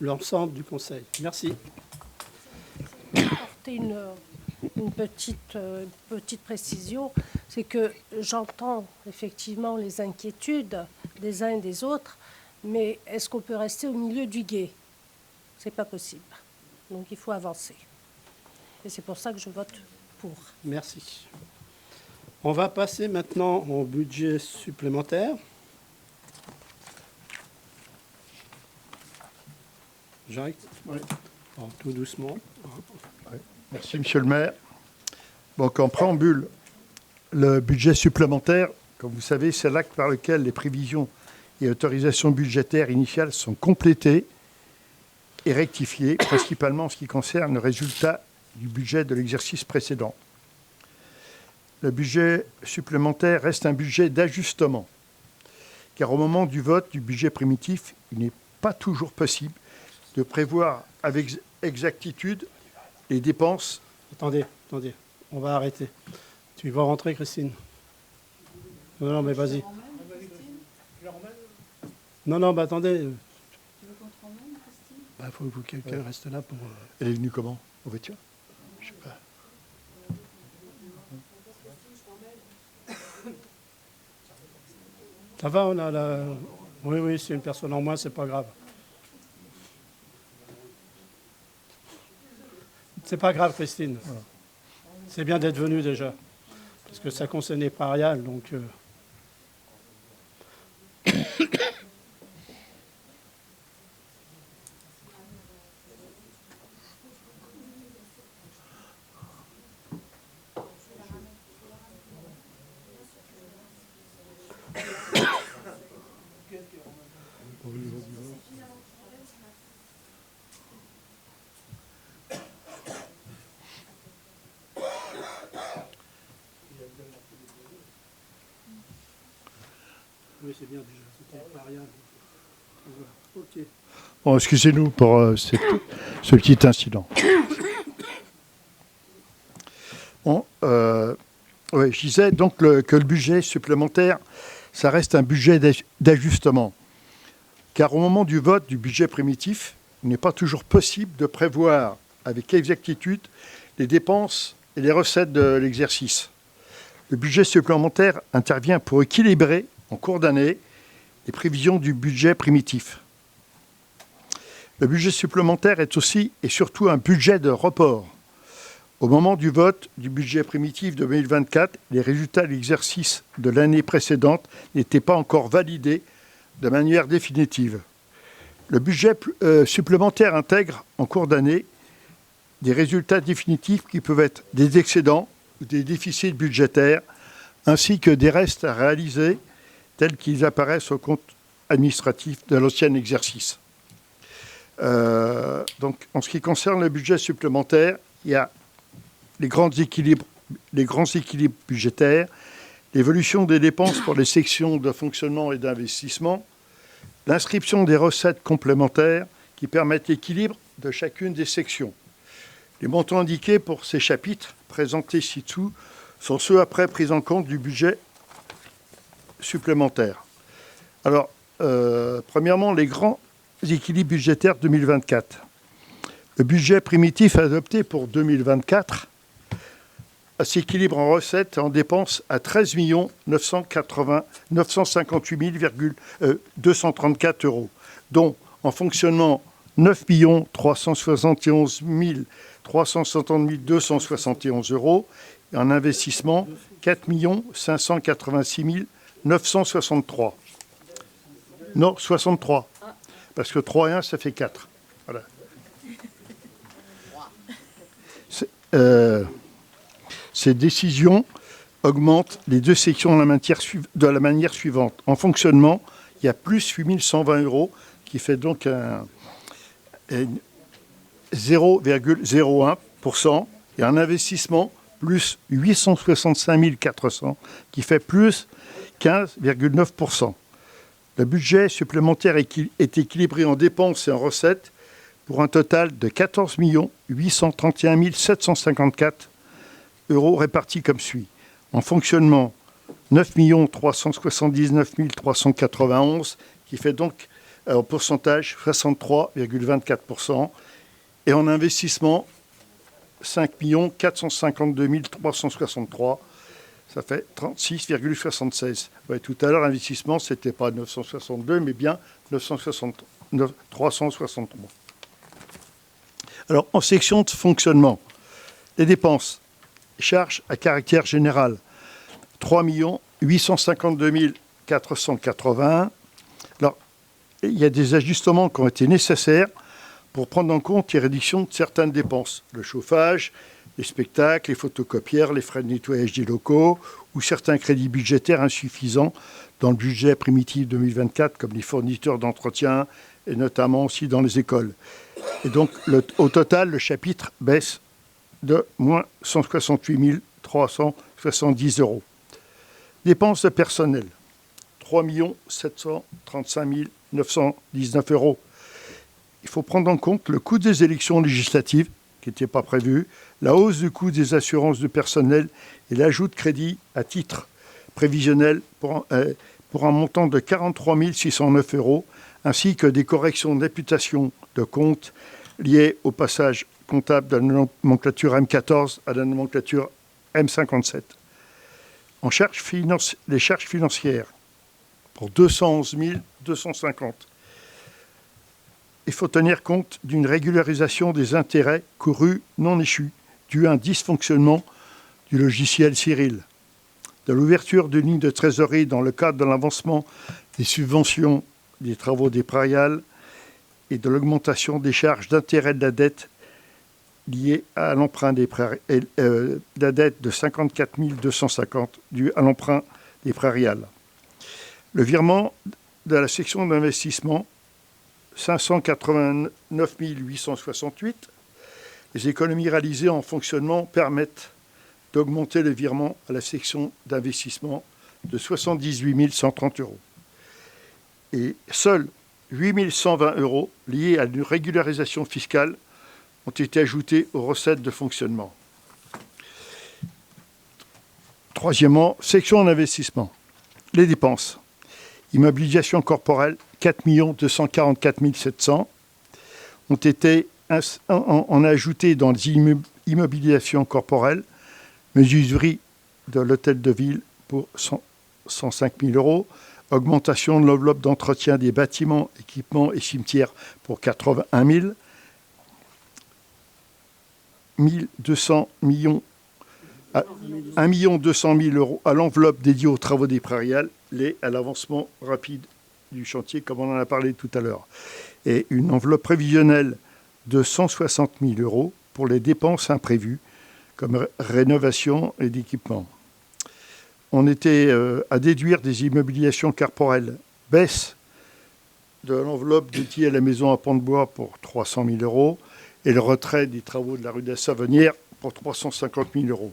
l'ensemble du Conseil? Merci.
Apporter une petite précision, c'est que j'entends effectivement les inquiétudes des uns et des autres, mais est-ce qu'on peut rester au milieu du gué? C'est pas possible. Donc il faut avancer. Et c'est pour ça que je vote pour.
Merci. On va passer maintenant au budget supplémentaire. J'arrive. Oui. Alors, tout doucement.
Merci, monsieur le maire. Donc, en préambule, le budget supplémentaire, comme vous savez, c'est l'acte par lequel les prévisions et autorisations budgétaires initiales sont complétées et rectifiées, principalement en ce qui concerne le résultat du budget de l'exercice précédent. Le budget supplémentaire reste un budget d'ajustement, car au moment du vote du budget primitif, il n'est pas toujours possible de prévoir avec exactitude les dépenses.
Attendez, on va arrêter. Tu vas rentrer, Christine? Non, mais vas-y. Non, attendez. Il faut que quelqu'un reste là pour...
Elle est venue comment? En voiture? Je sais pas.
Ça va, on a la... Oui, c'est une personne en moins, c'est pas grave. C'est pas grave, Christine. Voilà. C'est bien d'être venu déjà. Parce que ça concernait pas Arial, donc... Oui, c'est bien déjà. C'était variable. Voilà. Ok.
Bon, excusez-nous pour ce petit incident. Bon, ouais, je disais donc que le budget supplémentaire, ça reste un budget d'ajustement. Car au moment du vote du budget primitif, il n'est pas toujours possible de prévoir avec exactitude les dépenses et les recettes de l'exercice. Le budget supplémentaire intervient pour équilibrer, en cours d'année, les prévisions du budget primitif. Le budget supplémentaire est aussi et surtout un budget de report. Au moment du vote du budget primitif de 2024, les résultats de l'exercice de l'année précédente n'étaient pas encore validés de manière définitive. Le budget supplémentaire intègre, en cours d'année, des résultats définitifs qui peuvent être des excédents ou des déficits budgétaires, ainsi que des restes à réaliser tels qu'ils apparaissent au compte administratif de l'ancien exercice. Donc, en ce qui concerne le budget supplémentaire, il y a les grands équilibres budgétaires, l'évolution des dépenses pour les sections de fonctionnement et d'investissement, l'inscription des recettes complémentaires qui permettent l'équilibre de chacune des sections. Les montants indiqués pour ces chapitres présentés ci-dessous sont ceux après prise en compte du budget supplémentaire. Alors, premièrement, les grands équilibres budgétaires 2024. Le budget primitif adopté pour 2024 s'équilibre en recettes et en dépenses à 13 958 234 €, dont en fonctionnement 9 371 370 271 € et en investissement 4 586 963. Non, 63. Parce que 3 et 1, ça fait 4. Voilà. Ces décisions augmentent les deux sections de la manière suivante. En fonctionnement, il y a plus 8 120 €, qui fait donc 0,01%. Et en investissement, plus 865 400, qui fait plus 15,9%. Le budget supplémentaire est équilibré en dépenses et en recettes pour un total de 14 831 754 € répartis comme suit. En fonctionnement, 9 379 391, qui fait donc en pourcentage 63,24%. Et en investissement, 5 452 363, ça fait 36,76. Ouais, tout à l'heure, l'investissement, ce n'était pas 962, mais bien 363. Alors, en section de fonctionnement, les dépenses, charges à caractère général, 3 852 480. Alors, il y a des ajustements qui ont été nécessaires pour prendre en compte les réductions de certaines dépenses. Le chauffage, les spectacles, les photocopières, les frais de nettoyage des locaux ou certains crédits budgétaires insuffisants dans le budget primitif 2024, comme les fournitures d'entretien et notamment aussi dans les écoles. Et donc, au total, le chapitre baisse de moins 168 370 €. Dépenses de personnel, 3 735 919 €. Il faut prendre en compte le coût des élections législatives, qui n'était pas prévu, la hausse du coût des assurances de personnel et l'ajout de crédit à titre prévisionnel pour un montant de 43 609 €, ainsi que des corrections d'imputation de comptes liées au passage comptable de la nomenclature M14 à la nomenclature M57. En les charges financières, pour 211 250. Il faut tenir compte d'une régularisation des intérêts courus non échus, dû à un dysfonctionnement du logiciel Cyril, de l'ouverture d'une ligne de trésorerie dans le cadre de l'avancement des subventions des travaux des prairiales et de l'augmentation des charges d'intérêt de la dette liée à l'emprunt des la dette de 54 250 due à l'emprunt des prairiales. Le virement de la section d'investissement, 589 868. Les économies réalisées en fonctionnement permettent d'augmenter le virement à la section d'investissement de 78 130 €. Et seuls 8 120 € liés à une régularisation fiscale ont été ajoutés aux recettes de fonctionnement. Troisièmement, section d'investissement. Les dépenses. Immobilisation corporelle, 4 244 700 ont été on a ajouté dans les immobilisations corporelles menuiserie de l'hôtel de ville pour 105 000 €, augmentation de l'enveloppe d'entretien des bâtiments, équipements et cimetières pour 81 000, 1 200 000 € à l'enveloppe dédiée aux travaux des prairiales, à l'avancement rapide du chantier, comme on en a parlé tout à l'heure, et une enveloppe prévisionnelle de 160 000 € pour les dépenses imprévues, comme rénovation et d'équipement. On était à déduire des immobilisations corporelles, baisse de l'enveloppe dédiée à la maison à Pont-de-Bois pour 300 000 € et le retrait des travaux de la rue de la Savonnière pour 350 000 €.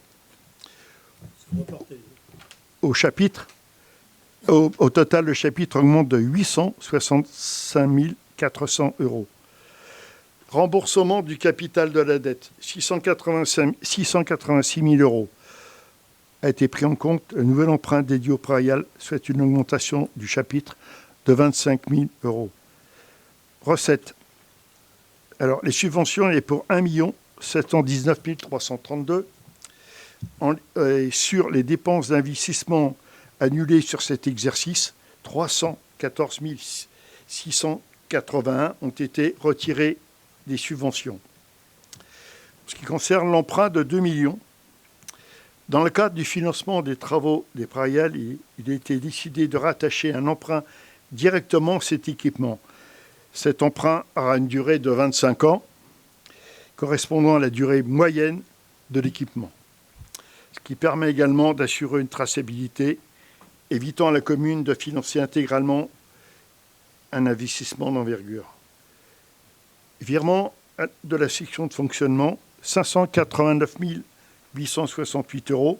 Au total, le chapitre augmente de 865 400 €. Remboursement du capital de la dette, 686 000 € a été pris en compte. Le nouvel emprunt dédié au prairial souhaite une augmentation du chapitre de 25 000 €. Recettes. Alors, les subventions, il est pour 1 719 332 €. Sur les dépenses d'investissement annulées sur cet exercice, 314 681 ont été retirées des subventions. En ce qui concerne l'emprunt de 2 millions, dans le cadre du financement des travaux des prairiales, il a été décidé de rattacher un emprunt directement à cet équipement. Cet emprunt aura une durée de 25 ans, correspondant à la durée moyenne de l'équipement, ce qui permet également d'assurer une traçabilité, évitant à la commune de financer intégralement un investissement d'envergure. Virement de la section de fonctionnement, 589 868 €.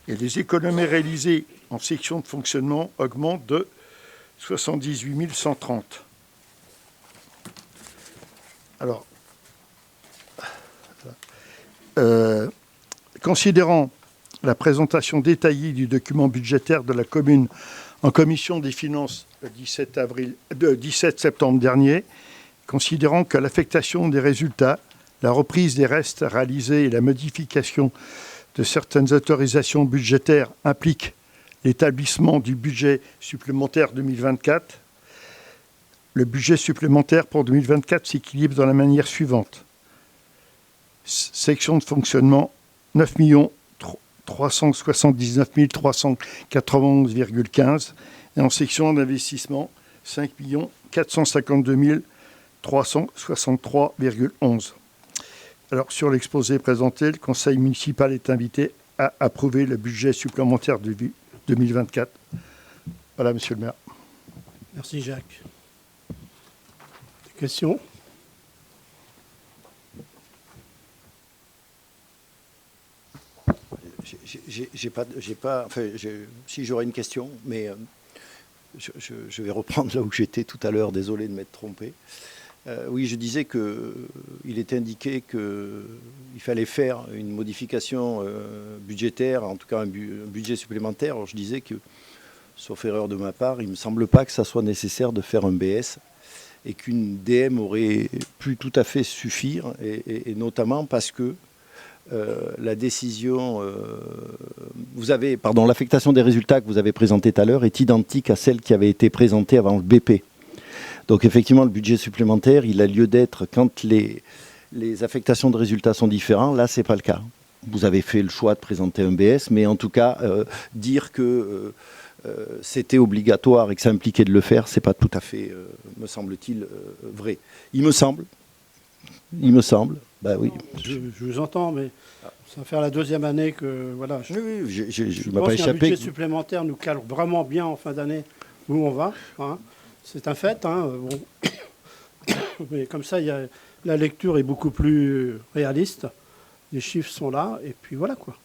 Et les économies réalisées en section de fonctionnement augmentent de 78 130. Alors, considérant la présentation détaillée du document budgétaire de la commune en commission des finances le 17 septembre dernier, considérant que l'affectation des résultats, la reprise des restes réalisés et la modification de certaines autorisations budgétaires impliquent l'établissement du budget supplémentaire 2024, le budget supplémentaire pour 2024 s'équilibre dans la manière suivante. Section de fonctionnement, 9 379 391,15 € et en section d'investissement, 5 452 363,11 €. Alors, sur l'exposé présenté, le conseil municipal est invité à approuver le budget supplémentaire de 2024. Voilà, monsieur le maire.
Merci, Jacques. Des questions ?
Si j'aurais une question, mais je vais reprendre là où j'étais tout à l'heure, désolé de m'être trompé. Oui, je disais qu'il était indiqué qu'il fallait faire une modification budgétaire, en tout cas un budget supplémentaire. Alors je disais que, sauf erreur de ma part, il ne me semble pas que ça soit nécessaire de faire un BS et qu'une DM aurait pu tout à fait suffire, et notamment parce que la décision, l'affectation des résultats que vous avez présentée tout à l'heure est identique à celle qui avait été présentée avant le BP. Donc effectivement, le budget supplémentaire, il a lieu d'être quand les affectations de résultats sont différentes. Là, ce n'est pas le cas. Vous avez fait le choix de présenter un BS, mais en tout cas, dire que c'était obligatoire et que ça impliquait de le faire, ce n'est pas tout à fait, me semble-t-il, vrai. Il me semble, bah oui.
Je vous entends, mais ça va faire la deuxième année que, voilà. Je
m'ai pas échappé.
Un budget supplémentaire nous cale vraiment bien en fin d'année où on va, hein. C'est un fait, hein, bon. Mais comme ça, la lecture est beaucoup plus réaliste. Les chiffres sont là, et puis voilà, quoi.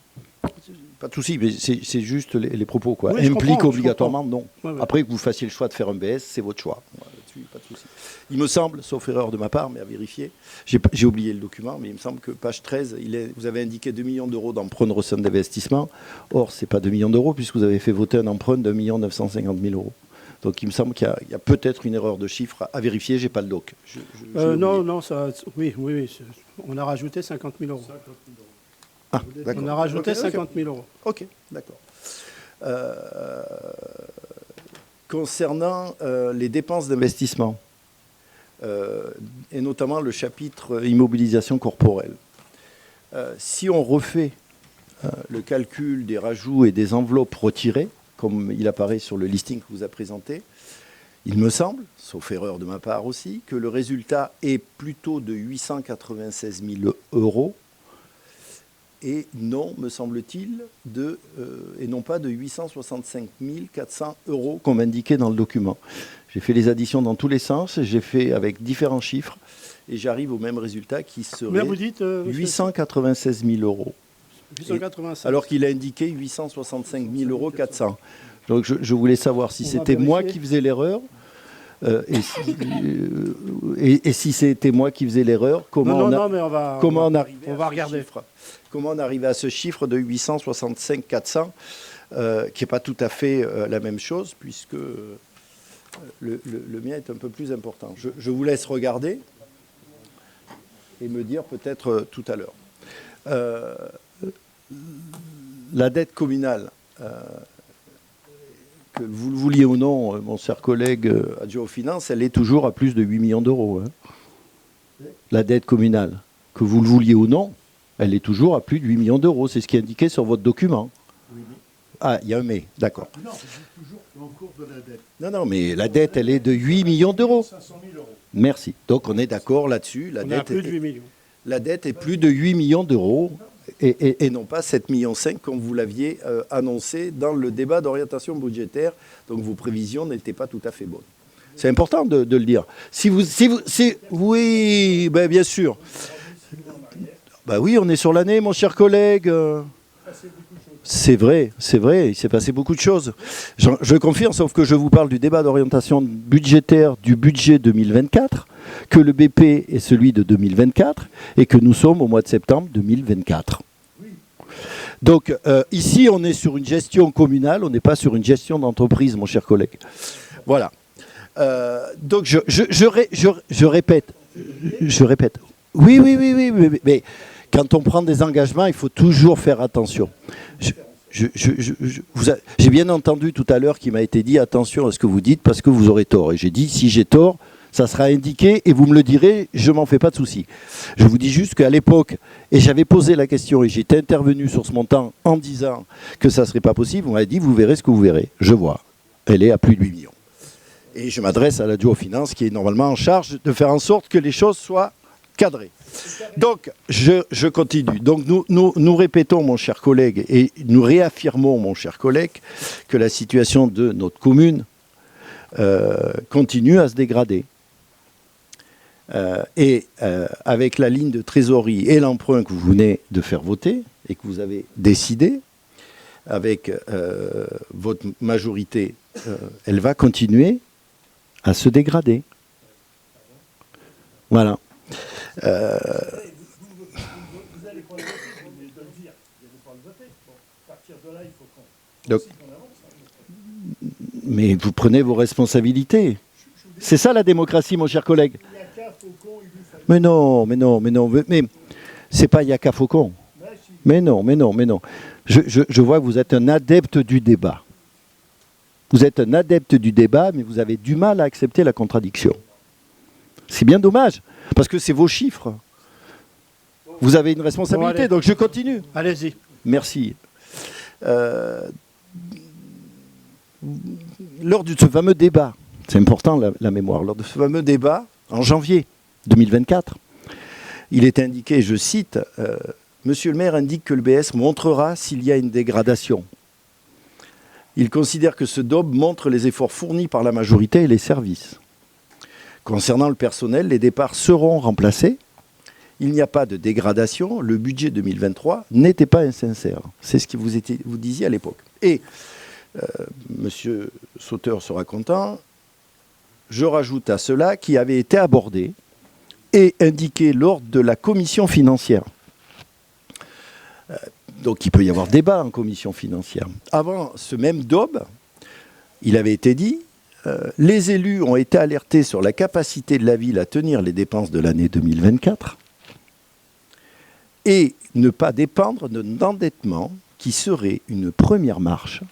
Pas de souci, mais c'est juste les propos, quoi.
Oui, je
Implique
comprends, je
obligatoirement, non.
Ouais, ouais.
Après que vous fassiez le choix de faire un BS, c'est votre choix. Là-dessus, pas de souci. Il me semble, sauf erreur de ma part, mais à vérifier, j'ai oublié le document, mais il me semble que page 13, vous avez indiqué 2 millions d'euros d'emprunt de recette d'investissement. Or, ce n'est pas 2 millions d'euros, puisque vous avez fait voter un emprunt de 1 950 000 euros. Donc il me semble qu'il y a peut-être une erreur de chiffre à vérifier, je n'ai pas le doc.
Non, oui, on a rajouté 50 000 euros.
Ah, d'accord.
On a rajouté
Ok,
50 000 euros.
Ok, d'accord. Concernant les dépenses d'investissement, et notamment le chapitre immobilisation corporelle, si on refait le calcul des rajouts et des enveloppes retirées, comme il apparaît sur le listing que vous a présenté, il me semble, sauf erreur de ma part aussi, que le résultat est plutôt de 896 000 euros et non, me semble-t-il, et non pas de 865 400 euros comme indiqué dans le document. J'ai fait les additions dans tous les sens, j'ai fait avec différents chiffres et j'arrive au même résultat qui serait
Mais vous dites
896 000 euros.
885.
Alors qu'il a indiqué 865 000 euros 400. Donc je voulais savoir si c'était moi qui faisais l'erreur. Et si c'était moi qui faisais l'erreur, comment on arrivait à ce chiffre de 865 400, qui n'est pas tout à fait la même chose, puisque le mien est un peu plus important. Je vous laisse regarder et me dire peut-être tout à l'heure. La dette communale, que vous le vouliez ou non, mon cher collègue adjoint aux finances, elle est toujours à plus de 8 millions d'euros. Hein. La dette communale, que vous le vouliez ou non, elle est toujours à plus de 8 millions d'euros. C'est ce qui est indiqué sur votre document. Oui. Ah, il y a un mais, d'accord.
Non, c'est toujours en cours de la dette.
Non, mais la dette, elle est de 8 millions d'euros.
500 000 euros.
Merci. Donc on est d'accord là-dessus.
On a plus de 8 millions.
La dette est plus de 8 millions d'euros. Et non pas 7,5 millions comme vous l'aviez annoncé dans le débat d'orientation budgétaire. Donc vos prévisions n'étaient pas tout à fait bonnes. C'est important de le dire. Oui, ben bien sûr. Ben oui, on est sur l'année, mon cher collègue. C'est vrai, il s'est passé beaucoup de choses. Je confirme, sauf que je vous parle du débat d'orientation budgétaire du budget 2024, que le BP est celui de 2024 et que nous sommes au mois de septembre 2024. Donc ici, on est sur une gestion communale, on n'est pas sur une gestion d'entreprise, mon cher collègue. Voilà. Donc je répète. Oui, mais quand on prend des engagements, il faut toujours faire attention. J'ai bien entendu tout à l'heure qu'il m'a été dit attention à ce que vous dites parce que vous aurez tort. Et j'ai dit si j'ai tort, ça sera indiqué et vous me le direz, je m'en fais pas de souci. Je vous dis juste qu'à l'époque, et j'avais posé la question et j'étais intervenu sur ce montant en disant que ça ne serait pas possible, on m'a dit vous verrez ce que vous verrez. Je vois, elle est à plus de 8 millions. Et je m'adresse à l'adjoint aux finances qui est normalement en charge de faire en sorte que les choses soient cadrées. Donc, je continue. Donc, nous répétons, mon cher collègue, et nous réaffirmons, mon cher collègue, que la situation de notre commune continue à se dégrader. Avec la ligne de trésorerie et l'emprunt que vous venez de faire voter et que vous avez décidé, avec votre majorité, elle va continuer à se dégrader. Voilà. Vous allez pas le voter, vous venez de le dire. Vous n'allez pas le voter. Bon, à partir de là, il faut qu'on avance. Mais vous prenez vos responsabilités. C'est ça la démocratie, mon cher collègue. Mais non. Mais c'est pas Yaka Faucon. Mais non. Je vois que vous êtes un adepte du débat. Vous êtes un adepte du débat, mais vous avez du mal à accepter la contradiction. C'est bien dommage, parce que c'est vos chiffres. Vous avez une responsabilité, donc je continue.
Allez-y.
Merci. Lors de ce fameux débat, c'est important la mémoire, lors de ce fameux débat, en janvier 2024, il est indiqué, je cite, Monsieur le maire indique que le BS montrera s'il y a une dégradation. Il considère que ce DOB montre les efforts fournis par la majorité et les services. Concernant le personnel, les départs seront remplacés il n'y a pas de dégradation, le budget 2023 n'était pas insincère. C'est ce que vous disiez à l'époque. Et Monsieur Sauteur sera content, je rajoute à cela qui avait été abordé et indiqué lors de la commission financière. Donc il peut y avoir débat en commission financière. Avant ce même DOB, il avait été dit, les élus ont été alertés sur la capacité de la ville à tenir les dépenses de l'année 2024 et ne pas dépendre d'un endettement qui serait une première marche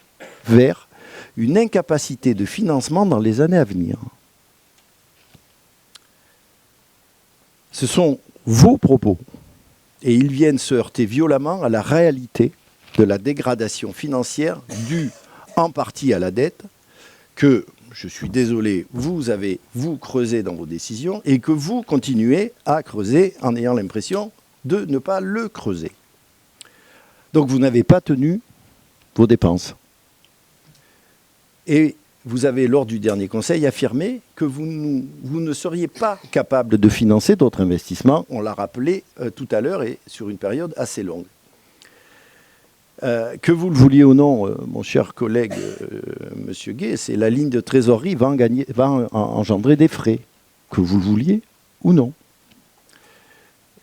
vers une incapacité de financement dans les années à venir. Ce sont vos propos. Et ils viennent se heurter violemment à la réalité de la dégradation financière due en partie à la dette que, je suis désolé, vous avez, vous, creusé dans vos décisions et que vous continuez à creuser en ayant l'impression de ne pas le creuser. Donc vous n'avez pas tenu vos dépenses. Et vous avez, lors du dernier conseil, affirmé que vous ne seriez pas capable de financer d'autres investissements. On l'a rappelé tout à l'heure et sur une période assez longue. Que vous le vouliez ou non, mon cher collègue, Monsieur Gay, c'est la ligne de trésorerie va engendrer des frais, que vous le vouliez ou non.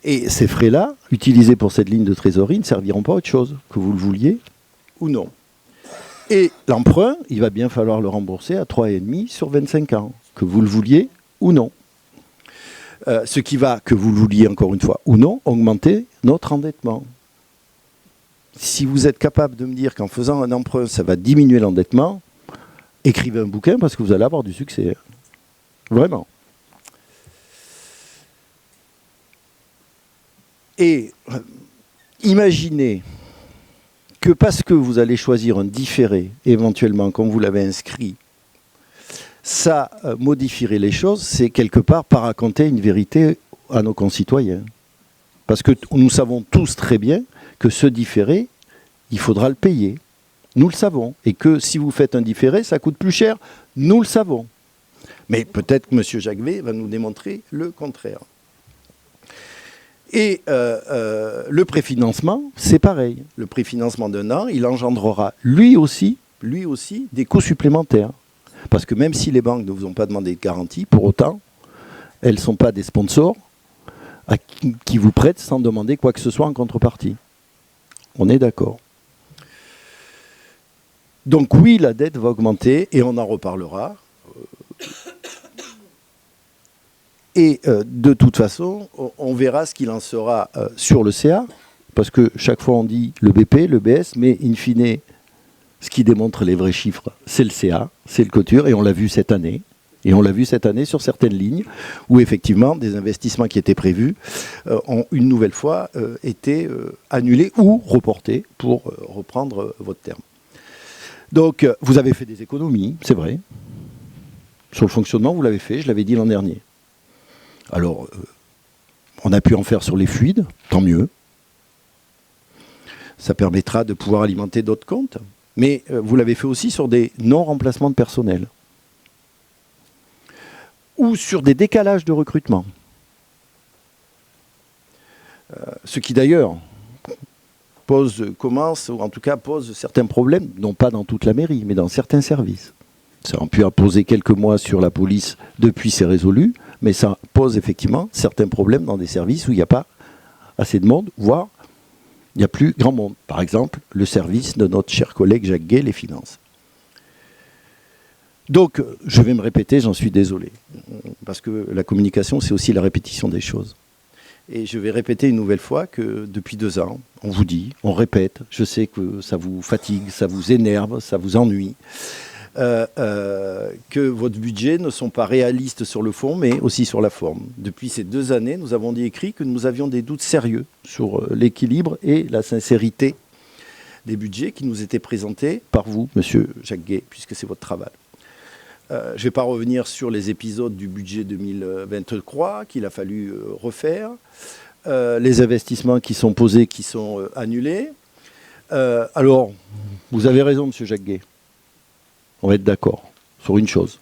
Et ces frais-là, utilisés pour cette ligne de trésorerie, ne serviront pas à autre chose, que vous le vouliez ou non. Et l'emprunt, il va bien falloir le rembourser à 3,5 sur 25 ans, que vous le vouliez ou non. Ce qui va, que vous le vouliez encore une fois ou non, augmenter notre endettement. Si vous êtes capable de me dire qu'en faisant un emprunt, ça va diminuer l'endettement, écrivez un bouquin parce que vous allez avoir du succès. Vraiment. Et imaginez que parce que vous allez choisir un différé, éventuellement, comme vous l'avez inscrit, ça modifierait les choses, c'est quelque part pas raconter une vérité à nos concitoyens. Parce que nous savons tous très bien que ce différé, il faudra le payer. Nous le savons. Et que si vous faites un différé, ça coûte plus cher. Nous le savons. Mais peut-être que M. Jacquevet va nous démontrer le contraire. Et le préfinancement, c'est pareil. Le préfinancement d'un an, il engendrera lui aussi, des coûts supplémentaires. Parce que même si les banques ne vous ont pas demandé de garantie, pour autant, elles ne sont pas des sponsors qui vous prêtent sans demander quoi que ce soit en contrepartie. On est d'accord. Donc oui, la dette va augmenter et on en reparlera. Et de toute façon, on verra ce qu'il en sera sur le CA, parce que chaque fois on dit le BP, le BS, mais in fine, ce qui démontre les vrais chiffres, c'est le CA, c'est le Cotur, et on l'a vu cette année. Et on l'a vu cette année sur certaines lignes, où effectivement des investissements qui étaient prévus ont une nouvelle fois été annulés ou reportés, pour reprendre votre terme. Donc vous avez fait des économies, c'est vrai. Sur le fonctionnement, vous l'avez fait, je l'avais dit l'an dernier. Alors, on a pu en faire sur les fluides, tant mieux. Ça permettra de pouvoir alimenter d'autres comptes. Mais vous l'avez fait aussi sur des non-remplacements de personnel. Ou sur des décalages de recrutement. Ce qui d'ailleurs commence, ou en tout cas pose certains problèmes, non pas dans toute la mairie, mais dans certains services. Ça a pu poser quelques mois sur la police, depuis c'est résolu, mais ça pose effectivement certains problèmes dans des services où il n'y a pas assez de monde, voire il n'y a plus grand monde. Par exemple, le service de notre cher collègue Jacques Gay, les finances. Donc, je vais me répéter, j'en suis désolé, parce que la communication, c'est aussi la répétition des choses. Et je vais répéter une nouvelle fois que depuis 2 ans, on vous dit, on répète, je sais que ça vous fatigue, ça vous énerve, ça vous ennuie, que votre budget ne sont pas réalistes sur le fond, mais aussi sur la forme. Depuis ces 2 années, nous avons dit écrit que nous avions des doutes sérieux sur l'équilibre et la sincérité des budgets qui nous étaient présentés par vous, Monsieur Jacques Gay, puisque c'est votre travail. Je ne vais pas revenir sur les épisodes du budget 2023 qu'il a fallu refaire, les investissements qui sont posés, qui sont annulés. Alors, vous avez raison, Monsieur Jacques Gay. On va être d'accord sur une chose.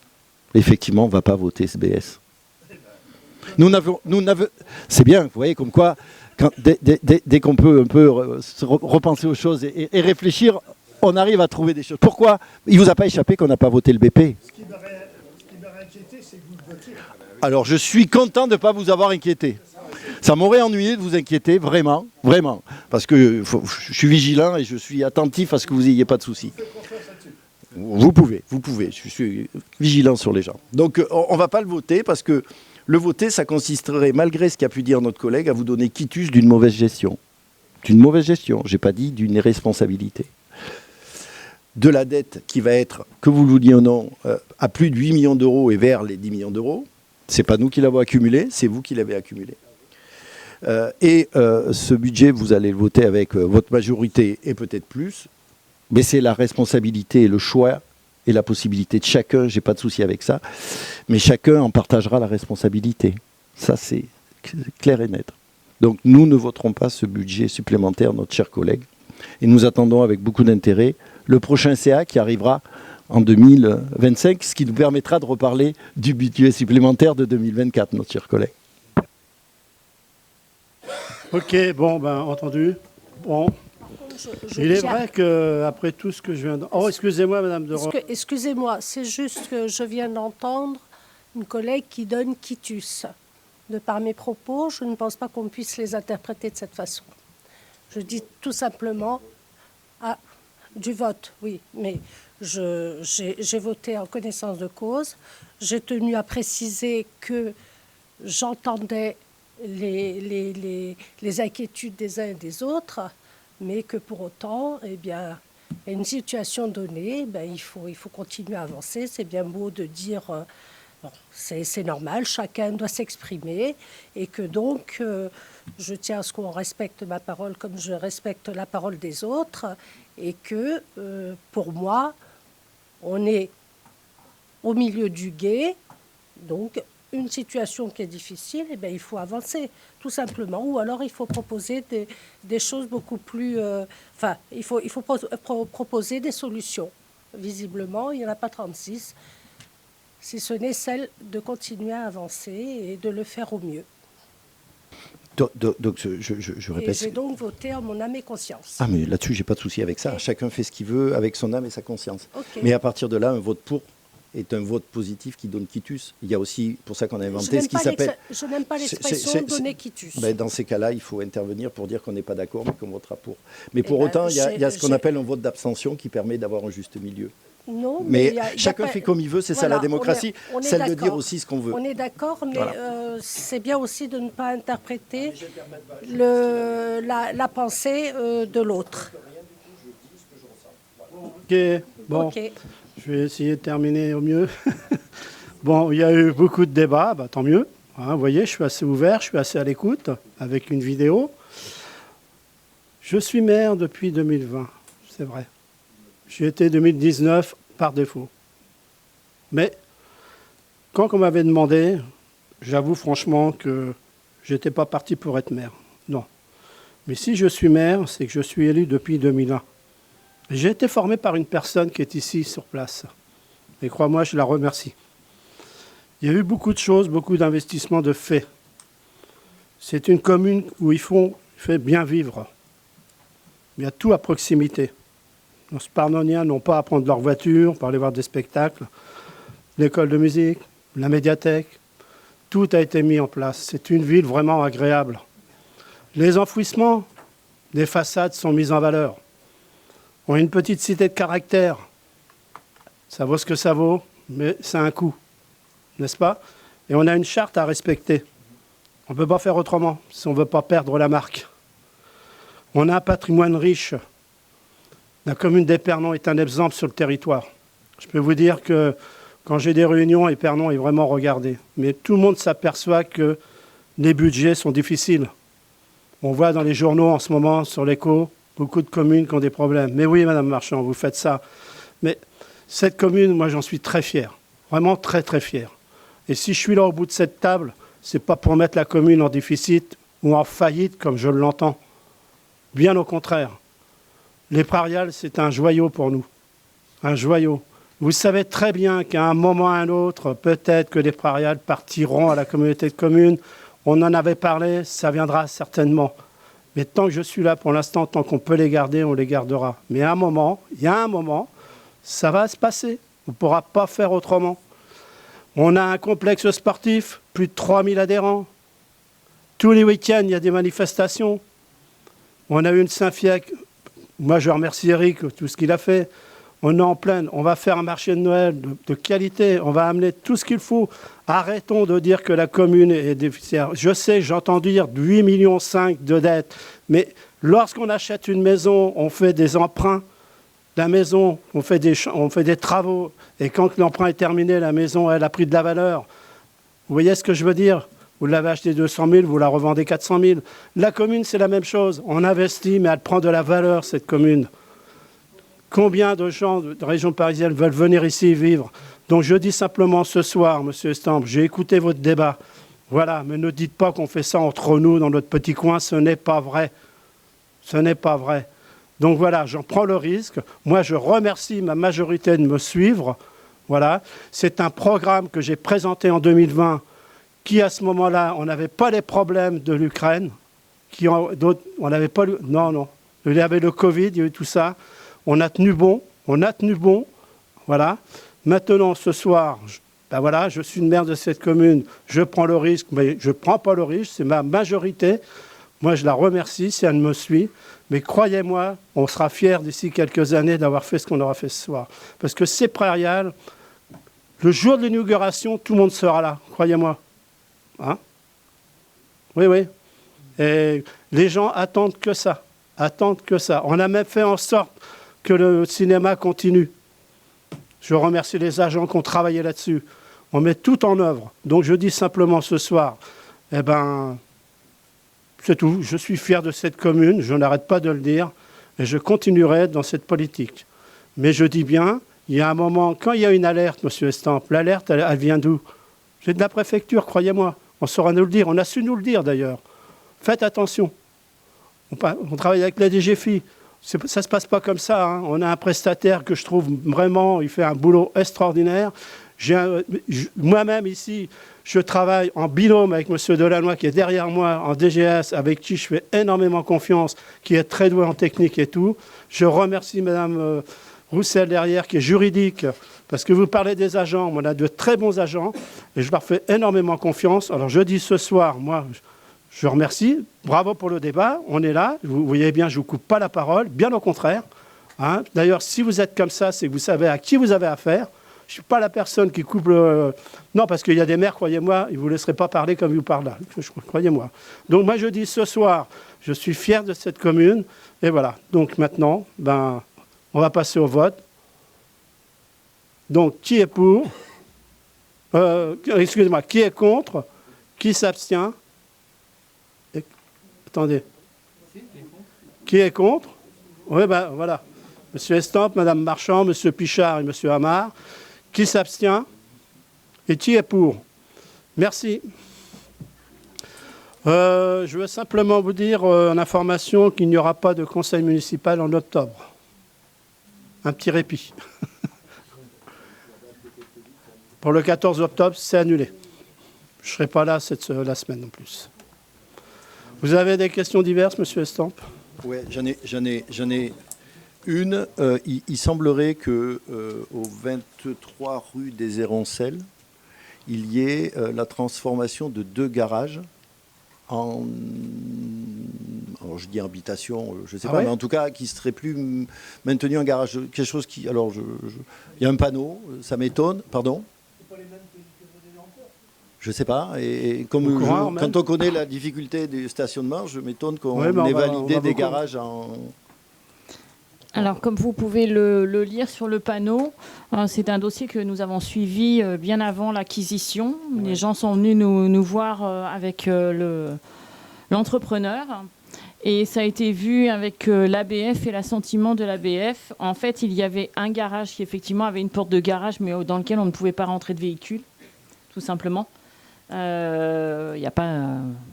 Effectivement, on ne va pas voter SBS. C'est bien, vous voyez, comme quoi, dès qu'on peut un peu repenser aux choses et réfléchir, on arrive à trouver des choses. Pourquoi il ne vous a pas échappé qu'on n'a pas voté le BP?
Ce qui m'aurait inquiété, c'est que vous le votiez.
Alors, je suis content de ne pas vous avoir inquiété. Ça m'aurait ennuyé de vous inquiéter, vraiment, vraiment. Parce que je suis vigilant et je suis attentif à ce que vous n'ayez pas de soucis. Vous pouvez. Je suis vigilant sur les gens. Donc, on ne va pas le voter parce que le voter, ça consisterait, malgré ce qu'a pu dire notre collègue, à vous donner quitus d'une mauvaise gestion. D'une mauvaise gestion, je n'ai pas dit d'une irresponsabilité. De la dette qui va être, que vous le vouliez ou non, à plus de 8 millions d'euros et vers les 10 millions d'euros. Ce n'est pas nous qui l'avons accumulé, c'est vous qui l'avez accumulé. Ce budget, vous allez le voter avec votre majorité et peut-être plus. Mais c'est la responsabilité et le choix et la possibilité de chacun, je n'ai pas de souci avec ça, mais chacun en partagera la responsabilité. Ça, c'est clair et net. Donc nous ne voterons pas ce budget supplémentaire, notre cher collègue. Et nous attendons avec beaucoup d'intérêt le prochain CA qui arrivera en 2025, ce qui nous permettra de reparler du budget supplémentaire de 2024, notre cher collègue.
Ok, bon, ben, entendu. Bon. Il est vrai qu'après tout ce que je viens de... Oh, excusez-moi, Madame de Roy.
Excusez-moi, c'est juste que je viens d'entendre une collègue qui donne quitus. De par mes propos, je ne pense pas qu'on puisse les interpréter de cette façon. Je dis tout simplement... du vote, oui, mais j'ai voté en connaissance de cause. J'ai tenu à préciser que j'entendais les inquiétudes des uns et des autres, mais que pour autant, eh bien, à une situation donnée, ben, il faut continuer à avancer. C'est bien beau de dire, bon, c'est normal, chacun doit s'exprimer, et que donc, je tiens à ce qu'on respecte ma parole comme je respecte la parole des autres, et que, pour moi, on est au milieu du gué, donc une situation qui est difficile, eh bien, il faut avancer, tout simplement. Ou alors, il faut proposer des choses beaucoup plus... il faut proposer des solutions. Visiblement, il n'y en a pas 36, si ce n'est celle de continuer à avancer et de le faire au mieux.
Donc je répète...
Et j'ai donc voté en mon âme et conscience.
Ah, mais là-dessus, j'ai pas de souci avec ça. Chacun fait ce qu'il veut avec son âme et sa conscience.
Okay.
Mais à partir de là, un vote pour est un vote positif qui donne quitus. Il y a aussi, pour ça qu'on a inventé ce qui s'appelle...
Je n'aime pas l'expression donner quitus.
Ben, dans ces cas-là, il faut intervenir pour dire qu'on n'est pas d'accord, mais qu'on votera pour. Mais pour autant, il y a ce qu'on appelle un vote d'abstention qui permet d'avoir un juste milieu.
Non,
mais chacun fait comme il veut, c'est ça la démocratie, celle de dire aussi ce qu'on veut.
On est d'accord, mais voilà. C'est bien aussi de ne pas interpréter la pensée de l'autre.
Ok, bon, je vais essayer de terminer au mieux. Bon, il y a eu beaucoup de débats, bah, tant mieux. Hein, vous voyez, je suis assez ouvert, je suis assez à l'écoute avec une vidéo. Je suis maire depuis 2020, c'est vrai. J'ai été 2019 par défaut. Mais quand on m'avait demandé, j'avoue franchement que je n'étais pas parti pour être maire. Non. Mais si je suis maire, c'est que je suis élu depuis 2001. J'ai été formé par une personne qui est ici sur place. Et crois-moi, je la remercie. Il y a eu beaucoup de choses, beaucoup d'investissements de faits. C'est une commune où il fait bien vivre. Il y a tout à proximité. Nos Sparnoniens n'ont pas à prendre leur voiture pour aller voir des spectacles. L'école de musique, la médiathèque, tout a été mis en place. C'est une ville vraiment agréable. Les enfouissements des façades sont mis en valeur. On a une petite cité de caractère. Ça vaut ce que ça vaut, mais c'est un coût, n'est-ce pas? Et on a une charte à respecter. On ne peut pas faire autrement si on ne veut pas perdre la marque. On a un patrimoine riche. La commune d'Épernon est un exemple sur le territoire. Je peux vous dire que quand j'ai des réunions, Épernon est vraiment regardé. Mais tout le monde s'aperçoit que les budgets sont difficiles. On voit dans les journaux en ce moment, sur l'Écho, beaucoup de communes qui ont des problèmes. Mais oui, Madame Marchand, vous faites ça. Mais cette commune, moi, j'en suis très fier. Vraiment très, très fier. Et si je suis là au bout de cette table, ce n'est pas pour mettre la commune en déficit ou en faillite, comme je l'entends. Bien au contraire. Les Prairiales, c'est un joyau pour nous. Un joyau. Vous savez très bien qu'à un moment ou à un autre, peut-être que les Prairiales partiront à la communauté de communes. On en avait parlé, ça viendra certainement. Mais tant que je suis là, pour l'instant, tant qu'on peut les garder, on les gardera. Mais à un moment, il y a un moment, ça va se passer. On ne pourra pas faire autrement. On a un complexe sportif, plus de 3000 adhérents. Tous les week-ends, il y a des manifestations. On a eu une Saint-Fiac. Moi, je remercie Eric, tout ce qu'il a fait. On est en pleine. On va faire un marché de Noël de qualité. On va amener tout ce qu'il faut. Arrêtons de dire que la commune est déficitaire. Je sais, j'entends dire 8,5 millions de dettes. Mais lorsqu'on achète une maison, on fait des emprunts. La maison, on fait des travaux. Et quand l'emprunt est terminé, la maison, elle a pris de la valeur. Vous voyez ce que je veux dire? Vous l'avez acheté 200 000, vous la revendez 400 000. La commune, c'est la même chose. On investit, mais elle prend de la valeur, cette commune. Combien de gens de région parisienne veulent venir ici vivre? Donc je dis simplement ce soir, Monsieur Estampe, j'ai écouté votre débat. Voilà, mais ne dites pas qu'on fait ça entre nous dans notre petit coin, ce n'est pas vrai. Ce n'est pas vrai. Donc voilà, j'en prends le risque. Moi, je remercie ma majorité de me suivre. Voilà, c'est un programme que j'ai présenté en 2020 qui, à ce moment-là, on n'avait pas les problèmes de l'Ukraine. On n'avait pas... Non. Il y avait le Covid, il y a eu tout ça. On a tenu bon. Voilà. Maintenant, ce soir, je suis le maire de cette commune. Je prends le risque, mais je ne prends pas le risque. C'est ma majorité. Moi, je la remercie si elle me suit. Mais croyez-moi, on sera fiers d'ici quelques années d'avoir fait ce qu'on aura fait ce soir. Parce que ces prairiales, le jour de l'inauguration, tout le monde sera là. Croyez-moi. Hein? Oui. Et les gens attendent que ça. On a même fait en sorte que le cinéma continue. Je remercie les agents qui ont travaillé là-dessus. On met tout en œuvre. Donc je dis simplement ce soir, c'est tout. Je suis fier de cette commune, je n'arrête pas de le dire, et je continuerai dans cette politique. Mais je dis bien, il y a un moment, quand il y a une alerte, Monsieur Estampe, l'alerte, elle vient d'où? C'est de la préfecture, croyez-moi. On saura nous le dire, on a su nous le dire d'ailleurs. Faites attention. On travaille avec la DGFI. Ça ne se passe pas comme ça. Hein. On a un prestataire que je trouve vraiment, il fait un boulot extraordinaire. Moi-même ici, je travaille en binôme avec M. Delannoy qui est derrière moi en DGS, avec qui je fais énormément confiance, qui est très doué en technique et tout. Je remercie Mme Roussel derrière qui est juridique, parce que vous parlez des agents. On a de très bons agents et je leur fais énormément confiance. Alors je dis ce soir, moi... Je remercie. Bravo pour le débat. On est là. Vous voyez bien, je ne vous coupe pas la parole. Bien au contraire. Hein. D'ailleurs, si vous êtes comme ça, c'est que vous savez à qui vous avez affaire. Je ne suis pas la personne qui coupe le... Non, parce qu'il y a des maires, croyez-moi, ils ne vous laisseraient pas parler comme vous parlez là. Croyez-moi. Donc moi, je dis ce soir, je suis fier de cette commune. Et voilà. Donc maintenant, on va passer au vote. Donc, qui est pour? Excusez-moi, qui est contre? Qui s'abstient? Attendez. Qui est contre? Oui, voilà. Monsieur Estampe, Madame Marchand, Monsieur Pichard et Monsieur Amar. Qui s'abstient? Et qui est pour? Merci. Je veux simplement vous dire en information qu'il n'y aura pas de conseil municipal en octobre. Un petit répit. Pour le 14 octobre, c'est annulé. Je ne serai pas là la semaine non plus. Vous avez des questions diverses, Monsieur Estampe?
Oui, j'en ai une. Il semblerait que au 23 rue des Héroncelles, il y ait la transformation de 2 garages en... Alors je dis habitation, je ne sais pas, mais en tout cas, qui ne serait plus maintenu en garage. Quelque chose qui... Alors, il y a un panneau, ça m'étonne. Pardon? Je ne sais pas. Et comme quand on connaît la difficulté du stationnement, je m'étonne qu'on ait validé des garages en...
Alors, comme vous pouvez le lire sur le panneau, c'est un dossier que nous avons suivi bien avant l'acquisition. Ouais. Les gens sont venus nous voir avec l'entrepreneur. Et ça a été vu avec l'ABF et l'assentiment de l'ABF. En fait, il y avait un garage qui, effectivement, avait une porte de garage, mais dans lequel on ne pouvait pas rentrer de véhicule, tout simplement. Il n'y a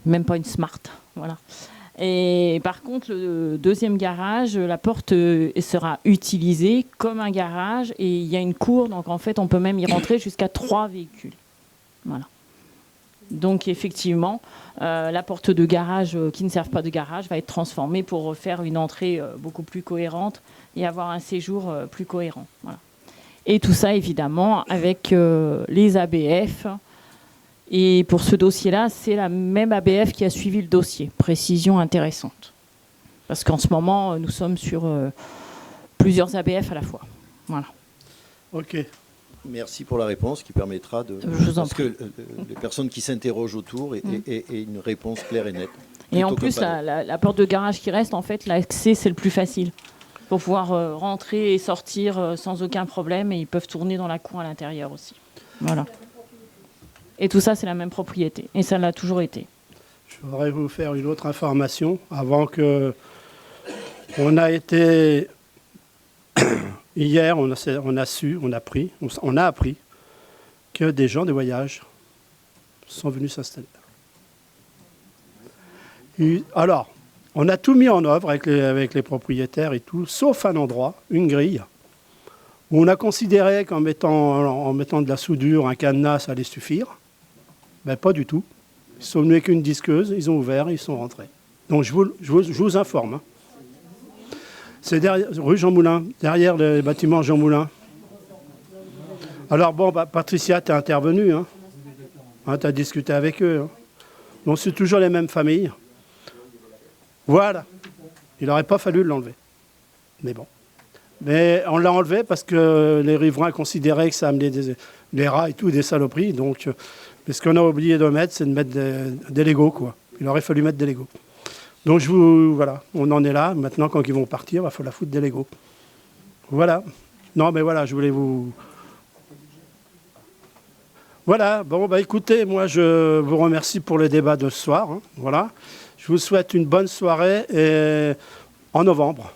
même pas une Smart. Voilà. Et par contre, le deuxième garage, la porte sera utilisée comme un garage et il y a une cour, donc en fait, on peut même y rentrer jusqu'à 3 véhicules. Voilà. Donc effectivement, la porte de garage qui ne servent pas de garage va être transformée pour faire une entrée beaucoup plus cohérente et avoir un séjour plus cohérent. Voilà. Et tout ça, évidemment, avec les ABF. Et pour ce dossier-là, c'est la même ABF qui a suivi le dossier. Précision intéressante. Parce qu'en ce moment, nous sommes sur plusieurs ABF à la fois. Voilà.
Ok.
Merci pour la réponse qui permettra de...
Je vous en
Parce que les personnes qui s'interrogent autour aient une réponse claire et nette.
Et en
Plutôt
plus,
que pas
la porte de garage qui reste, en fait, l'accès, c'est le plus facile. Pour pouvoir rentrer et sortir sans aucun problème. Et ils peuvent tourner dans la cour à l'intérieur aussi. Voilà. Et tout ça, c'est la même propriété. Et ça l'a toujours été.
Je voudrais vous faire une autre information avant que... On a été... Hier, on a appris que des gens de voyage sont venus s'installer. Alors, on a tout mis en œuvre avec les propriétaires et tout, sauf un endroit, une grille, où on a considéré en mettant de la soudure, un cadenas, ça allait suffire. Ben, pas du tout. Ils sont venus avec une disqueuse, ils ont ouvert, ils sont rentrés. Donc je vous informe. Hein. C'est rue Jean Moulin, derrière le bâtiment Jean Moulin. Alors bon, Patricia, tu es intervenue. Hein. Tu as discuté avec eux. Hein. Donc c'est toujours les mêmes familles. Voilà. Il n'aurait pas fallu l'enlever. Mais bon. Mais on l'a enlevé parce que les riverains considéraient que ça amenait des rats et tout, des saloperies. Donc, ce qu'on a oublié de mettre, c'est de mettre des Legos, quoi. Il aurait fallu mettre des Legos. Donc, voilà, on en est là. Maintenant, quand ils vont partir, il va falloir foutre des Legos. Voilà. Non, mais voilà, je voulais vous... Voilà. Bon, écoutez, moi, je vous remercie pour le débat de ce soir. Hein. Voilà. Je vous souhaite une bonne soirée et en novembre.